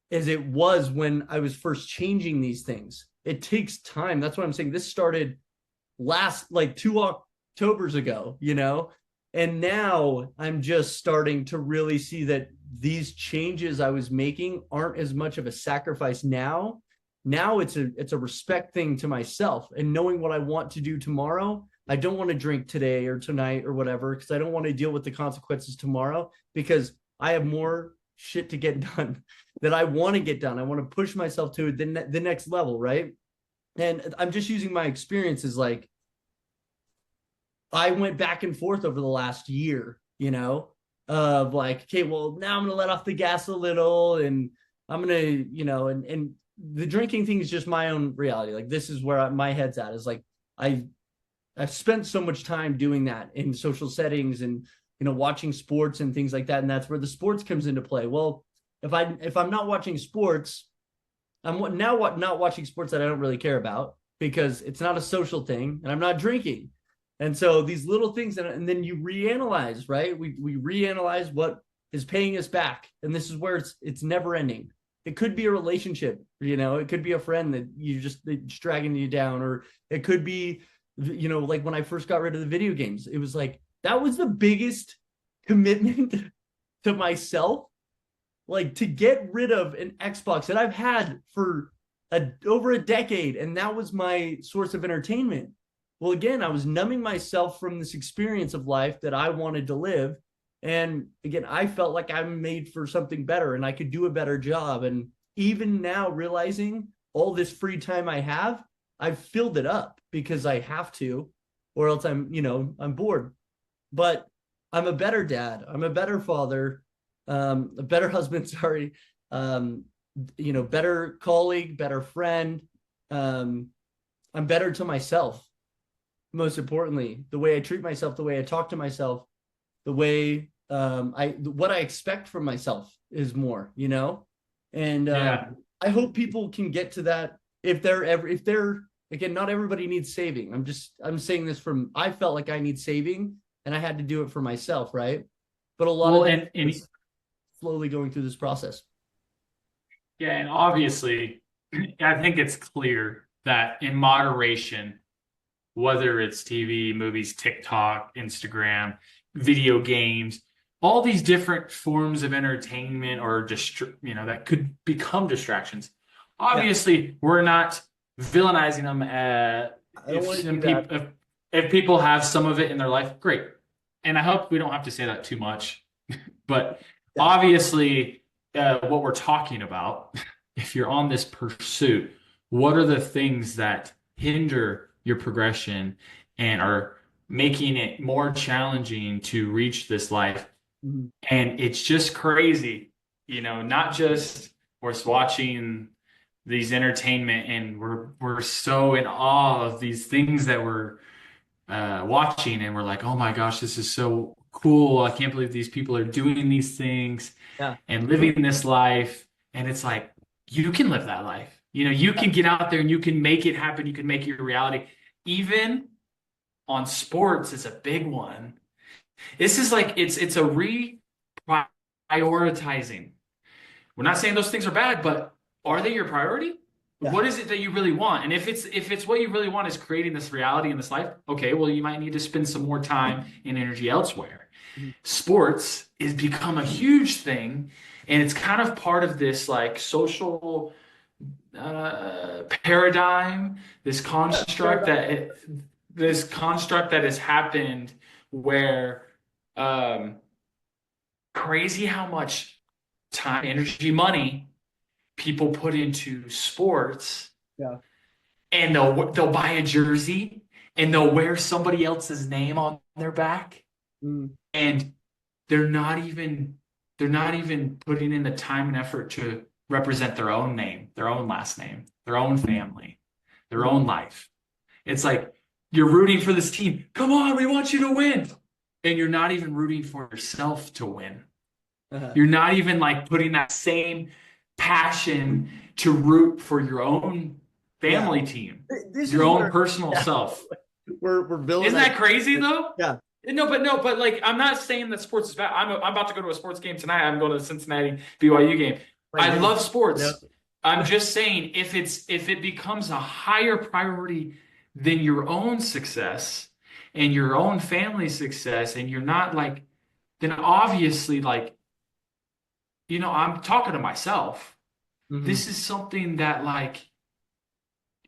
as it was when I was first changing these things. It takes time. That's what I'm saying. This started last like 2 Octobers ago, and now I'm just starting to really see that these changes I was making aren't as much of a sacrifice now. Now it's a respect thing to myself and knowing what I want to do tomorrow. I don't want to drink today or tonight or whatever because I don't want to deal with the consequences tomorrow because I have more shit to get done that I want to get done. I want to push myself to the next level, right? And I'm just using my experiences. Like I went back and forth over the last year, of like, okay, well, now I'm going to let off the gas a little and I'm going to, and the drinking thing is just my own reality. Like this is where my head's at is like, I've spent so much time doing that in social settings and, watching sports and things like that. And that's where the sports comes into play. Well, if I'm not watching sports, I'm now not watching sports that I don't really care about because it's not a social thing and I'm not drinking. And so these little things, and then you reanalyze, right? We reanalyze what is paying us back. And this is where it's never ending. It could be a relationship, it could be a friend that it's dragging you down, or it could be, like when I first got rid of the video games, it was like, that was the biggest commitment to myself, like to get rid of an Xbox that I've had for over a decade. And that was my source of entertainment. Well, again, I was numbing myself from this experience of life that I wanted to live. And again, I felt like I'm made for something better and I could do a better job. And even now realizing all this free time I have, I've filled it up because I have to, or else I'm bored. But I'm a better dad. I'm a better father, a better husband, sorry. Better colleague, better friend. I'm better to myself. Most importantly, the way I treat myself, the way I talk to myself, the way what I expect from myself is more, and I hope people can get to that if they're again, not everybody needs saving. I'm saying this from, I felt like I need saving and I had to do it for myself. Right. But a lot of it slowly going through this process. Yeah. And obviously I think it's clear that in moderation, whether it's TV, movies, TikTok, Instagram, video games, all these different forms of entertainment or that could become distractions. Obviously, we're not villainizing them. If people have some of it in their life, great. And I hope we don't have to say that too much. But obviously, what we're talking about, if you're on this pursuit, what are the things that hinder your progression and are making it more challenging to reach this life Mhm. And it's just crazy, not just we're watching these entertainment and we're so in awe of these things that we're watching, and we're like, oh my gosh, this is so cool. I can't believe these people are doing these things Yeah. and living this life. And it's like, you can live that life. You can get out there and you can make it happen. You can make it your reality. Even on sports, it's a big one. This is like it's a prioritizing. We're not saying those things are bad, but are they your priority? Yeah. What is it that you really want? And if it's what you really want is creating this reality in this life, okay, well, you might need to spend some more time and energy elsewhere. Mhm. Sports has become a huge thing, and it's kind of part of this like social paradigm, Yeah, fair this construct that has happened where um, crazy how much time, energy, money people put into sports, enough. and they'll buy a jersey and they'll wear somebody else's name on their back, Yeah. Mm. and they're not even they're not even putting in the time and effort to represent their own name, their own last name, their own family, their Mhm. own life. It's like you're rooting for this team. Come on, we want you to win. And you're not even rooting for yourself to win. Uh-huh. You're not even like putting that same passion to root for your own Yeah. family team, This your is own where, personal yeah, self. we're Isn't villainizing that crazy it. though? Yeah. No, but like I'm not saying that sports is bad. I'm about to go to a sports game tonight. I'm going to the Cincinnati BYU game. My I dude. love Yeah. sports. I'm just saying if it becomes a higher priority than your own success and your own family success, and you're not like, then obviously like, I'm talking to myself. Mhm. This is something that like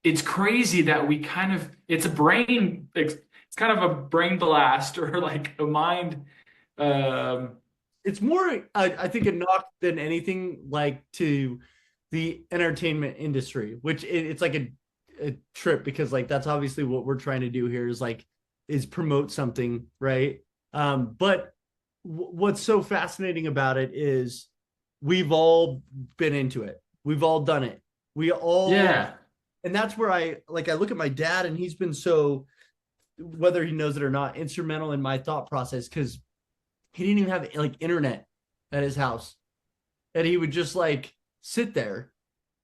it's crazy that we kind of it's kind of a brain blast or like a mind um It's more, I think, a knock than anything like to the entertainment industry, which it's like a trip because like that's obviously what we're trying to do here is promote something, right? But what's so fascinating about it is we've all been into it. We've all done it. We all, yeah. and that's where I look at my dad and he's been so, whether he knows it or not, instrumental in my thought process because he didn't even have like internet at his house. And he would just like sit there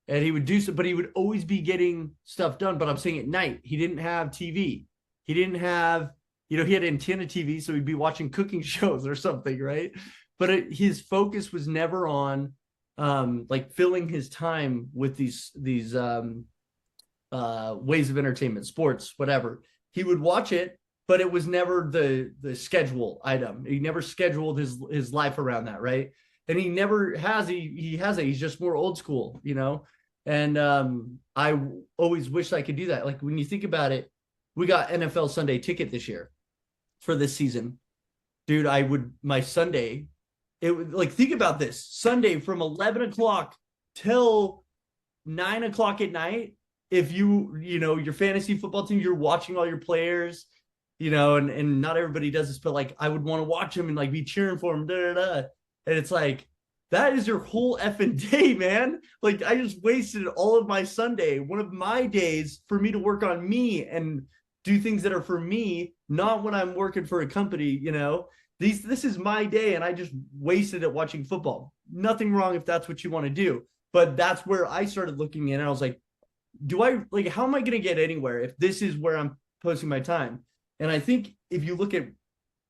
and he would do so, but he would always be getting stuff done. But I'm saying at night, he didn't have TV. He didn't have, he had antenna TV, so he'd be watching cooking shows or something, right? But his focus was never on like filling his time with these ways of entertainment, sports, whatever. He would watch it, but it was never the schedule item. He never scheduled his life around that, right? And he never has. He has it. He's just more old school, And I always wish I could do that. Like when you think about it, we got NFL Sunday Ticket this year for this season, dude. I would my Sunday. It would like think about this Sunday from 11 o'clock till 9 o'clock at night. If your fantasy football team, you're watching all your players, and not everybody does this, but like I would want to watch them and like be cheering for them, da, da, da. And it's like that is your whole effing day, man. Like I just wasted all of my Sunday, one of my days, for me to work on me and do things that are for me, not when I'm working for a company. This is my day, and I just wasted it watching football. Nothing wrong if that's what you want to do, but that's where I started looking in, and I was like, how am I going to get anywhere if this is where I'm posting my time? And I think if you look at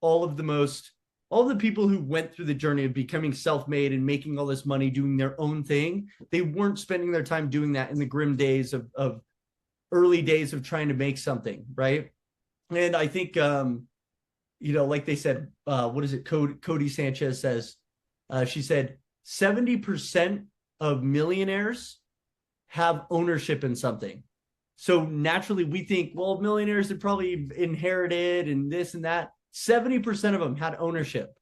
all of the people who went through the journey of becoming self-made and making all this money doing their own thing, they weren't spending their time doing that in the grim days of early days of trying to make something, right? And I think like they said, what is it? Cody Sanchez says, she said 70% of millionaires have ownership in something. So naturally we think, well, millionaires have probably inherited and this and that. 70% of them had ownership.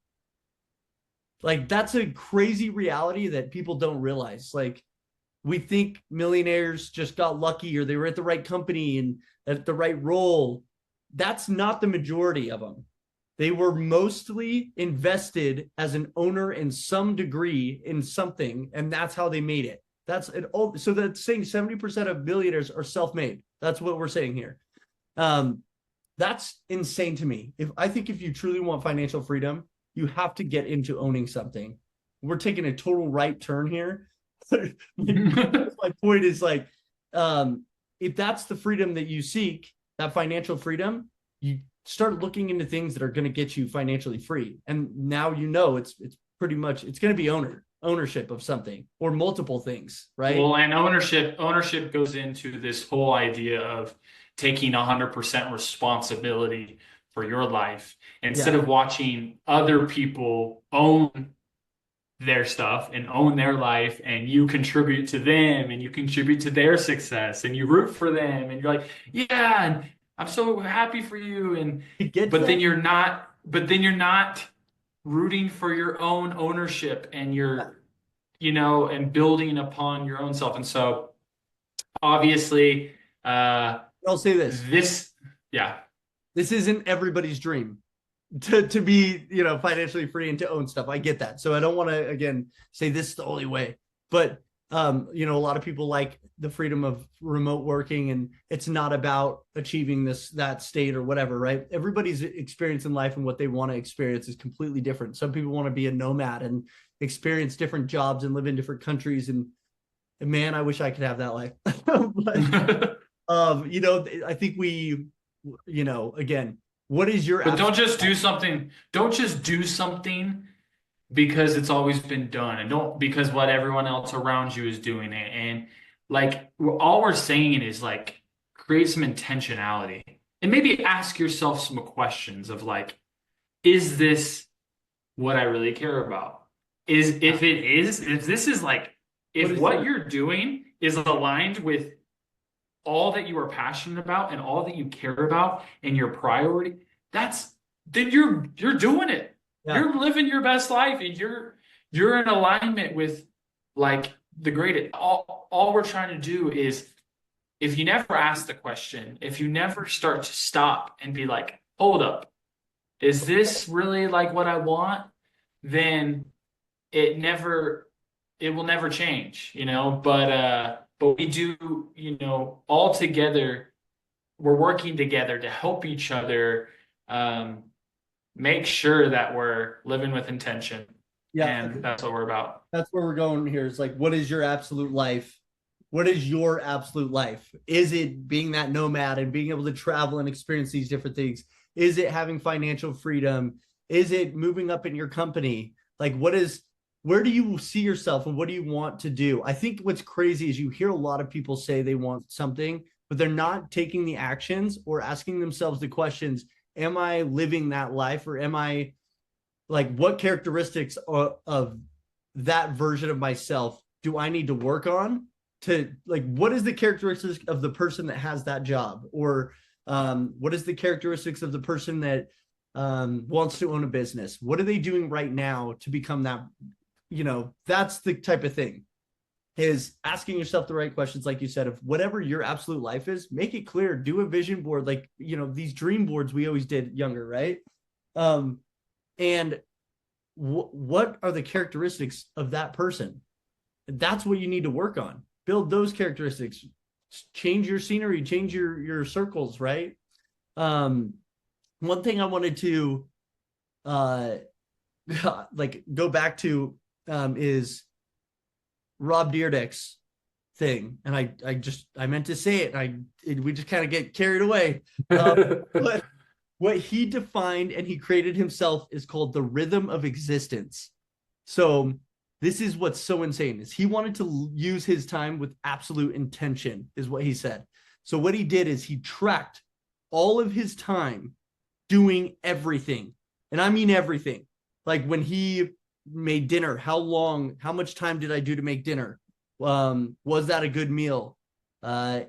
Like that's a crazy reality that people don't realize. Like we think millionaires just got lucky or they were at the right company and at the right role. That's not the majority of them. They were mostly invested as an owner in some degree in something, and that's how they made it. That's an so that's saying 70% of billionaires are self-made. That's what we're saying here. That's insane to me. I think if you truly want financial freedom, you have to get into owning something. We're taking a total right turn here. My point is like, if that's the freedom that you seek, that financial freedom, you start looking into things that are going to get you financially free. And now it's pretty much it's going to be ownership of something or multiple things, right? Well, and ownership goes into this whole idea of taking 100% responsibility for your life instead of watching other people own their stuff and own their life, and you contribute to them and you contribute to their success and you root for them and you're like, yeah, and I'm so happy for you. And then you're not rooting for your own ownership and your, and building upon your own self. And so obviously, I'll say this. This isn't everybody's dream to be, financially free and to own stuff. I get that. So I don't want to, again, say this is the only way, but a lot of people like the freedom of remote working, and it's not about achieving that state or whatever, right? Everybody's experience in life and what they want to experience is completely different. Some people want to be a nomad and experience different jobs and live in different countries. And man, I wish I could have that life. But, I think again, what is your, but don't just do something because it's always been done, and don't because what everyone else around you is doing it. And like all we're saying is like create some intentionality and maybe ask yourself some questions of like, is this what I really care about? If what you're doing is aligned with all that you are passionate about and all that you care about and your priority, then you're doing it. Yeah. You're living your best life, and you're in alignment with like the greatest. All we're trying to do is, if you never ask the question, if you never start to stop and be like, hold up, is this really like what I want? Then it will never change, but we do, all together, we're working together to help each other make sure that we're living with intention. Yeah. And that's what we're about. That's where we're going here. It's like, what is your absolute life? What is your absolute life? Is it being that nomad and being able to travel and experience these different things? Is it having financial freedom? Is it moving up in your company? Like, where do you see yourself and what do you want to do? I think what's crazy is you hear a lot of people say they want something, but they're not taking the actions or asking themselves the questions, am I living that life, or am I like, what characteristics of that version of myself do I need to work on to, like, what is the characteristics of the person that has that job? Or what is the characteristics of the person that wants to own a business? What are they doing right now to become that? That's the type of thing, is asking yourself the right questions. Like you said, of whatever your absolute life is, make it clear, do a vision board, like, these dream boards we always did younger, right? And what are the characteristics of that person? That's what you need to work on. Build those characteristics, change your scenery, change your circles, right? One thing I wanted to like go back to is Rob Dyrdek's thing, and I meant to say it, and we just kind of get carried away. But what he defined and he created himself is called the rhythm of existence. So this is what's so insane, is he wanted to use his time with absolute intention, is what he said. So what he did is he tracked all of his time doing everything, and I mean everything. Like when he made dinner, how much time did I do to make dinner? Was that a good meal?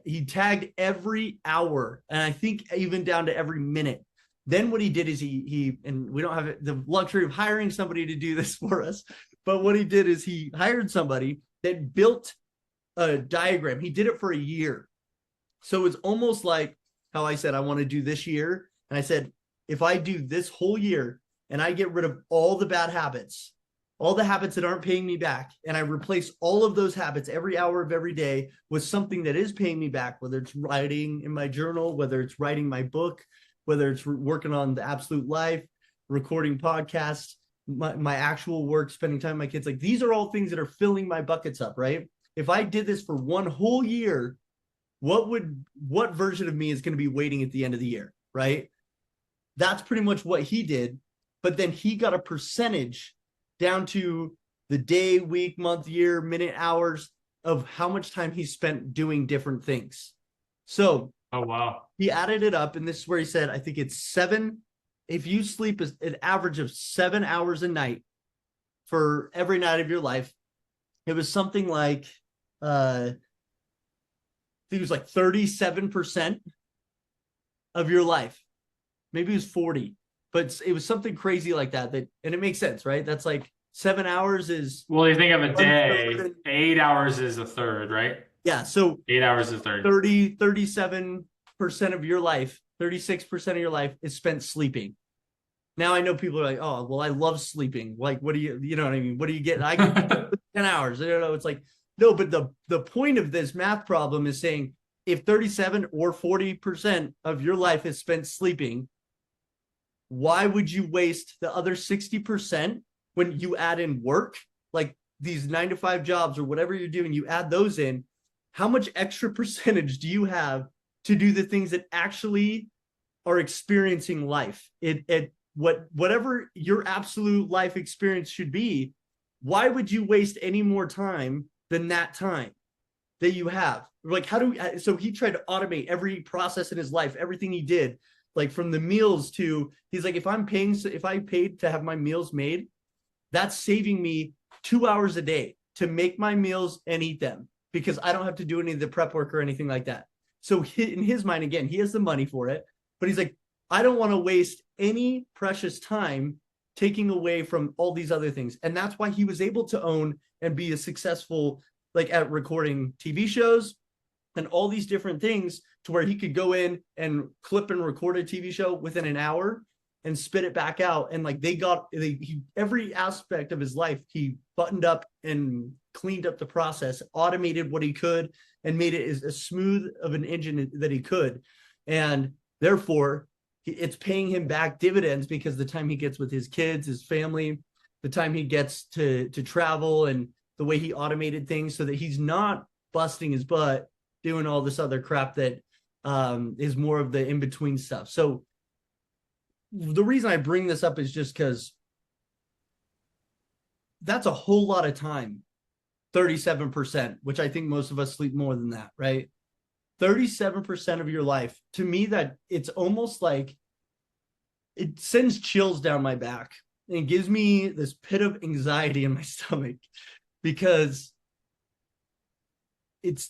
He tagged every hour, and I think even down to every minute. Then what he did is he and we don't have the luxury of hiring somebody to do this for us, but what he did is he hired somebody that built a diagram. He did it for a year. So it's almost like how I said, I want to do this year. And I said, if I do this whole year and I get rid of all the bad habits, all the habits that aren't paying me back, and I replace all of those habits every hour of every day with something that is paying me back, whether it's writing in my journal, whether it's writing my book, whether it's working on the absolute life, recording podcasts, my actual work, spending time with my kids, like these are all things that are filling my buckets up, right? If I did this for one whole year, what version of me is going to be waiting at the end of the year, right? That's pretty much what he did. But then he got a percentage down to the day, week, month, year, minute, hours of how much time he spent doing different things. So Oh, wow. he added it up, and this is where he said, I think it's 7. If you sleep an average of 7 hours a night for every night of your life, it was something like, I think it was like 37% of your life. Maybe it was 40, but it was something crazy like that. And it makes sense, right? That's like 7 hours is. Well, you think of a day, 8 hours is a third, right? Yeah. So 8 hours is a third. 37% of your life, 36% of your life is spent sleeping. Now I know people are like, oh, well, I love sleeping. Like, what do you know what I mean? What do you get? I can 10 hours. I don't know. It's like, no, but the point of this math problem is saying if 37 or 40% of your life is spent sleeping, why would you waste the other 60% when you add in work, like these 9-to-5 jobs or whatever you're doing, you add those in, how much extra percentage do you have to do the things that actually are experiencing life? Whatever your absolute life experience should be, why would you waste any more time than that time that you have? Like, so he tried to automate every process in his life, everything he did, like from the meals to, he's like, if I paid to have my meals made, that's saving me 2 hours a day to make my meals and eat them because I don't have to do any of the prep work or anything like that. So in his mind, again, he has the money for it, but he's like, I don't want to waste any precious time taking away from all these other things. And that's why he was able to own and be a successful, like at recording TV shows and all these different things, to where he could go in and clip and record a TV show within an hour and spit it back out. And like every aspect of his life, he buttoned up and cleaned up the process, automated what he could, and made it as smooth of an engine that he could. And therefore, it's paying him back dividends, because the time he gets with his kids, his family, the time he gets to travel, and the way he automated things so that he's not busting his butt doing all this other crap that is more of the in-between stuff. So the reason I bring this up is just because that's a whole lot of time. 37%, which I think most of us sleep more than that, right? 37% of your life. To me, that it's almost like it sends chills down my back and gives me this pit of anxiety in my stomach, because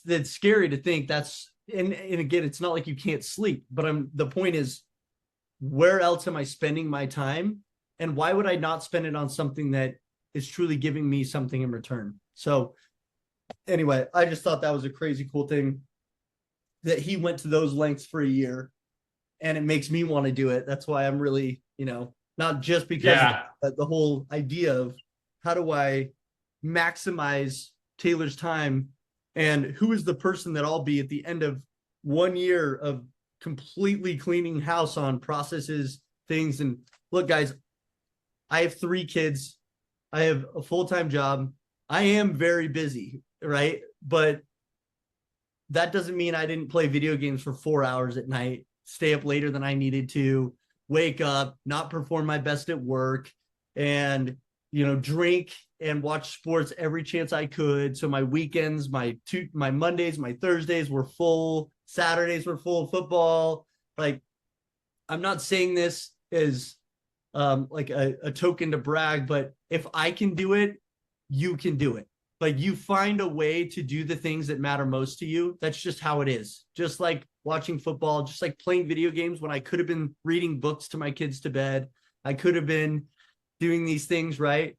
that's scary to think that's, and again, it's not like you can't sleep, but the point is, where else am I spending my time? And why would I not spend it on something that is truly giving me something in return? So anyway, I just thought that was a crazy cool thing that he went to those lengths for a year, and it makes me want to do it. That's why I'm really, not just because of the whole idea of how do I maximize Taylor's time, and who is the person that I'll be at the end of 1 year of completely cleaning house on processes, things. And look, guys, I have 3 kids. I have a full-time job. I am very busy, right? But that doesn't mean I didn't play video games for 4 hours at night, stay up later than I needed to, wake up, not perform my best at work, and drink and watch sports every chance I could. So my weekends, my Mondays, my Thursdays were full. Saturdays were full of football. Like, I'm not saying this as like a token to brag, but if I can do it, you can do it. Like, you find a way to do the things that matter most to you. That's just how it is. Just like watching football, just like playing video games when I could have been reading books to my kids to bed. I could have been doing these things, right?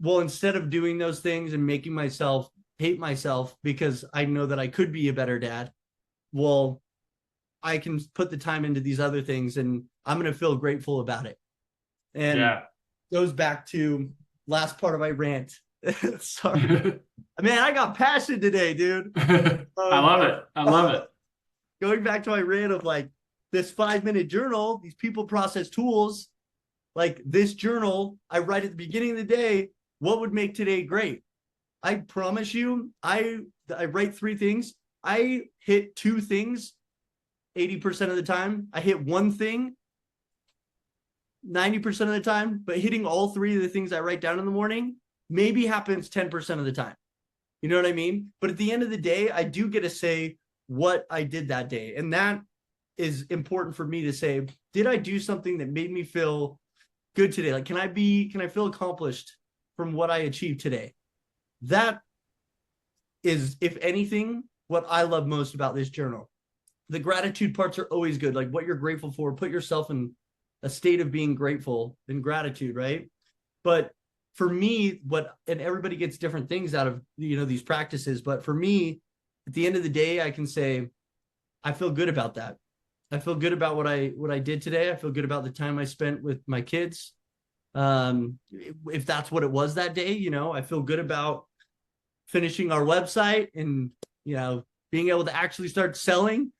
Well, instead of doing those things and making myself hate myself because I know that I could be a better dad, well, I can put the time into these other things. And I'm going to feel grateful about it. And Yeah. goes back to last part of my rant. Sorry. Man, I got passion today, dude. I Um, love it. I love it. going back to my rant of like this 5 minute journal, these people process tools, like this journal, I write at the beginning of the day, what would make today great? I promise you, I write three things. I hit two things 80% of the time. I hit one thing 90% of the time, but hitting all three of the things I write down in the morning maybe happens 10% of the time. You know what I mean? But at the end of the day, I do get to say what I did that day. And that is important for me to say, did I do something that made me feel good today? Like, can I feel accomplished from what I achieved today? That is, if anything, what I love most about this journal. The gratitude parts are always good. Like what you're grateful for, put yourself in a state of being grateful and gratitude, right? But for me, and everybody gets different things out of, these practices. But for me, at the end of the day, I can say, I feel good about that. I feel good about what I did today. I feel good about the time I spent with my kids. If that's what it was that day, I feel good about finishing our website and, being able to actually start selling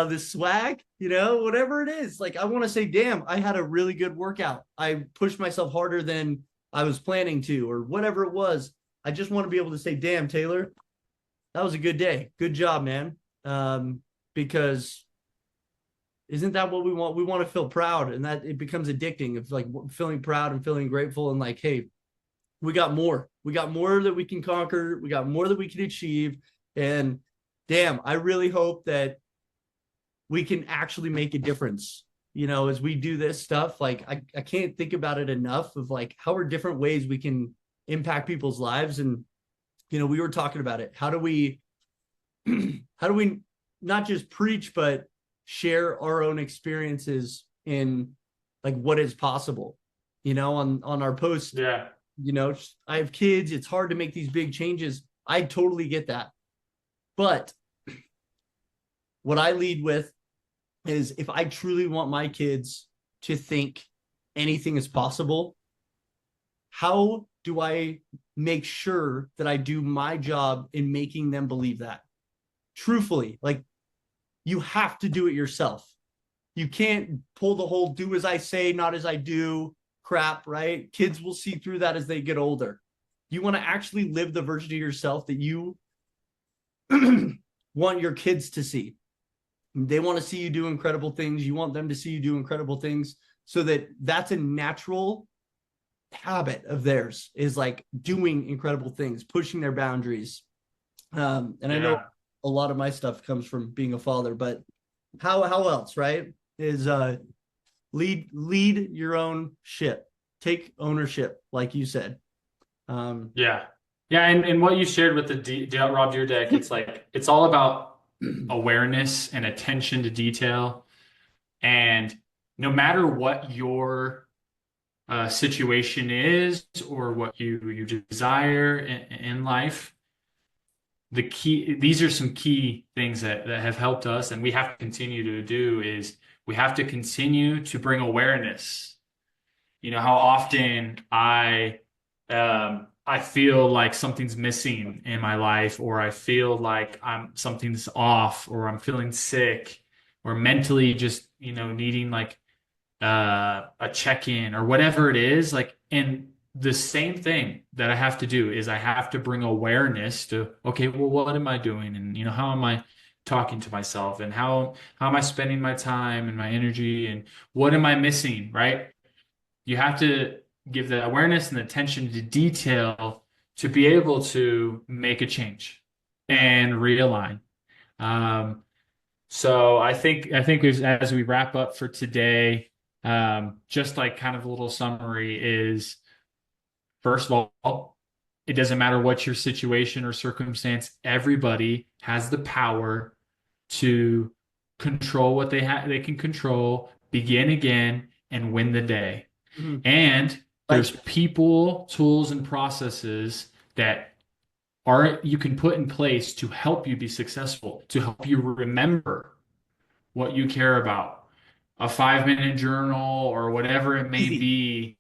this swag, whatever it is. Like, I want to say, damn, I had a really good workout. I pushed myself harder than I was planning to, or whatever it was. I just want to be able to say, damn, Taylor, that was a good day. Good job, man. Because isn't that what we want? We want to feel proud, and that it becomes addicting. It's like feeling proud and feeling grateful, and like, hey, we got more. We got more that we can conquer. We got more that we can achieve. And damn, I really hope that we can actually make a difference, as we do this stuff. Like, I can't think about it enough of like, how are different ways we can impact people's lives. And, we were talking about it. How do we not just preach, but share our own experiences in like what is possible, on our post. Yeah. I have kids. It's hard to make these big changes. I totally get that. But what I lead with is, if I truly want my kids to think anything is possible, how do I make sure that I do my job in making them believe that? Truthfully, like, you have to do it yourself. You can't pull the whole do as I say, not as I do crap, right? Kids will see through that as they get older. You want to actually live the version of yourself that you want your kids to see. They want to see you do incredible things. You want them to see you do incredible things, so that that's a natural habit of theirs, is like doing incredible things, pushing their boundaries. And I know a lot of my stuff comes from being a father, but how else, right? Is lead your own ship, take ownership, like you said. Yeah. Yeah. And what you shared with the Rob Deer deck, it's like, it's all about awareness and attention to detail. And no matter what your situation is, or what you desire in life, these are some key things that have helped us, and we have to continue to do, is we have to continue to bring awareness. How often I feel like something's missing in my life, or I feel like something's off, or I'm feeling sick, or mentally just, needing like a check-in, or whatever it is. Like, and the same thing that I have to do is I have to bring awareness to, okay, well, what am I doing? And, how am I talking to myself, and how am I spending my time and my energy, and what am I missing, right? You have to give the awareness and attention to detail to be able to make a change and realign. So I think as we wrap up for today, just like kind of a little summary is, first of all, it doesn't matter what your situation or circumstance, everybody has the power to control what they can control, begin again, and win the day. Mhm. And there's Like, people, tools, and processes that you can put in place to help you be successful, to help you remember what you care about, a 5-minute journal or whatever it may Easy. be.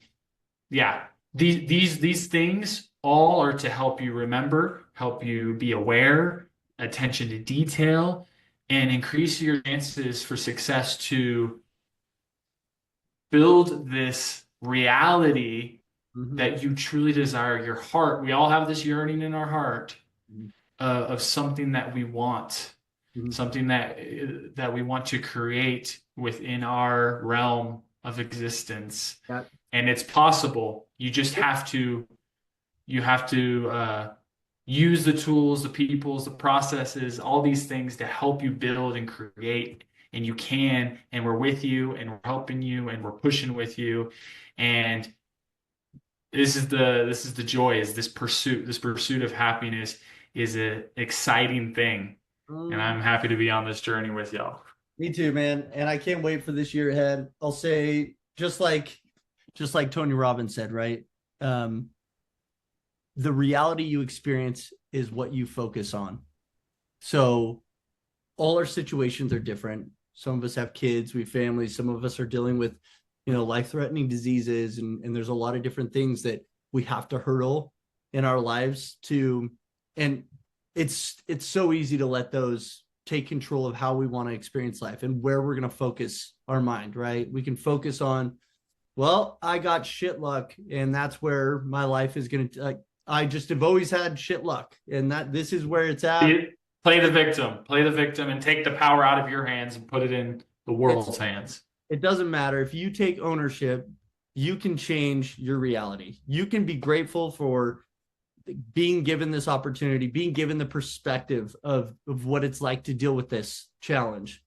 Yeah, these things all are to help you remember, help you be aware, attention to detail, and increase your chances for success to build this reality Mm-hmm. that you truly desire. Your heart, we all have this yearning in our heart of something that we want, Mm-hmm. something that we want to create within our realm of existence. Yeah. And it's possible. You just have to use the tools, the peoples, the processes, all these things to help you build and create. And you can, and we're with you, and we're helping you, and we're pushing with you. And this is the joy, is this pursuit of happiness is an exciting thing. And Mm, I'm happy to be on this journey with y'all. me too, man. And I can't wait for this year ahead. I'll say just like Tony Robbins said, right? Um, the reality you experience is what you focus on. So all our situations are different. Some of us have kids, we have families, some of us are dealing with, life-threatening diseases, and there's a lot of different things that we have to hurdle in our lives to, and it's so easy to let those take control of how we want to experience life and where we're going to focus our mind, right? We can focus on, well, I got shit luck, and that's where my life is going to, I just have always had shit luck, and that this is where it's at. Play the victim, and take the power out of your hands and put it in the It's world's hands. it doesn't matter if you take ownership, you can change your reality. You can be grateful for being given this opportunity, being given the perspective of what it's like to deal with this challenge.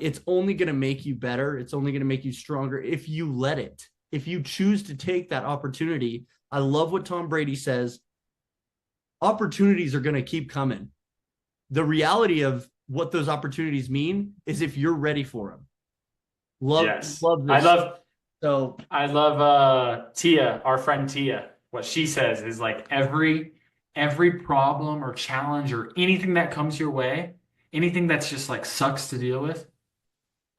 It's only going to make you better. It's only going to make you stronger if you let it. If you choose to take that opportunity. I love what Tom Brady says. Opportunities are going to keep coming. The reality of what those opportunities mean is if you're ready for them. Yes. Love I this. love So I love Tia, our friend Tia. What she says is like every problem or challenge or anything that comes your way, anything that's just like sucks to deal with,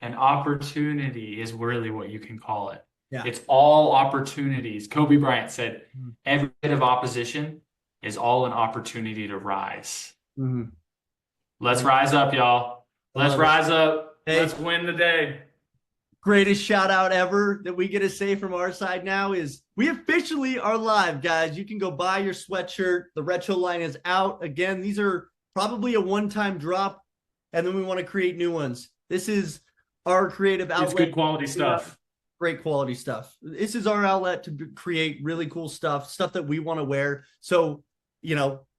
an opportunity is really what you can call it. yeah. It's all opportunities. Kobe Bryant said, every bit of opposition is all an opportunity to rise. Mm-hmm. Let's rise up, y'all. I Let's love it. rise up. Hey, Let's win the day. greatest shout out ever that we get to say from our side now is we officially are live, guys. You can go buy your sweatshirt. The retro line is out. Again, these are probably a one-time drop, and then we want to create new ones. This is our creative outlet. It's good quality stuff. Great quality stuff. This is our outlet to create really cool stuff that we want to wear. So,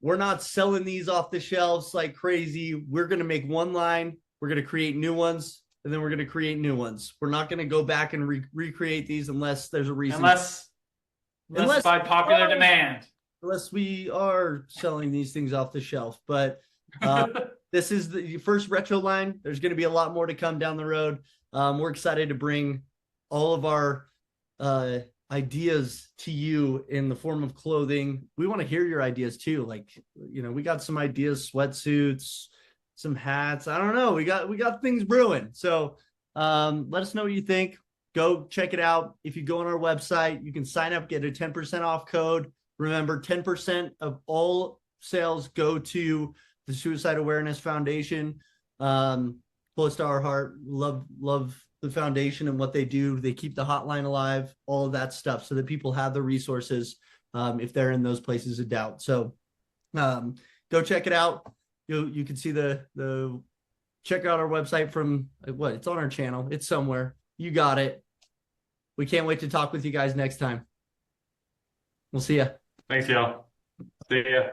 we're not selling these off the shelves like crazy. We're going to make one line. We're going to create new ones, and then we're going to create new ones. We're not going to go back and recreate these unless there's a reason. Unless by popular demand. Unless we are selling these things off the shelf. But this is the first retro line. There's going to be a lot more to come down the road. We're excited to bring all of our ideas to you in the form of clothing. We want to hear your ideas too. Like, we got some ideas, sweatsuits, some hats. I don't know. We got things brewing. So let us know what you think. Go check it out. If you go on our website, you can sign up, get a 10% off code. Remember, 10% of all sales go to the Suicide Awareness Foundation. Close to our heart. Love the foundation and what they do. They keep the hotline alive, all of that stuff, so that people have the resources if they're in those places of doubt. So go check it out. You can see the check out our website from it's on our channel. It's somewhere. You got it. We can't wait to talk with you guys next time. We'll see ya. Thanks, y'all. See ya.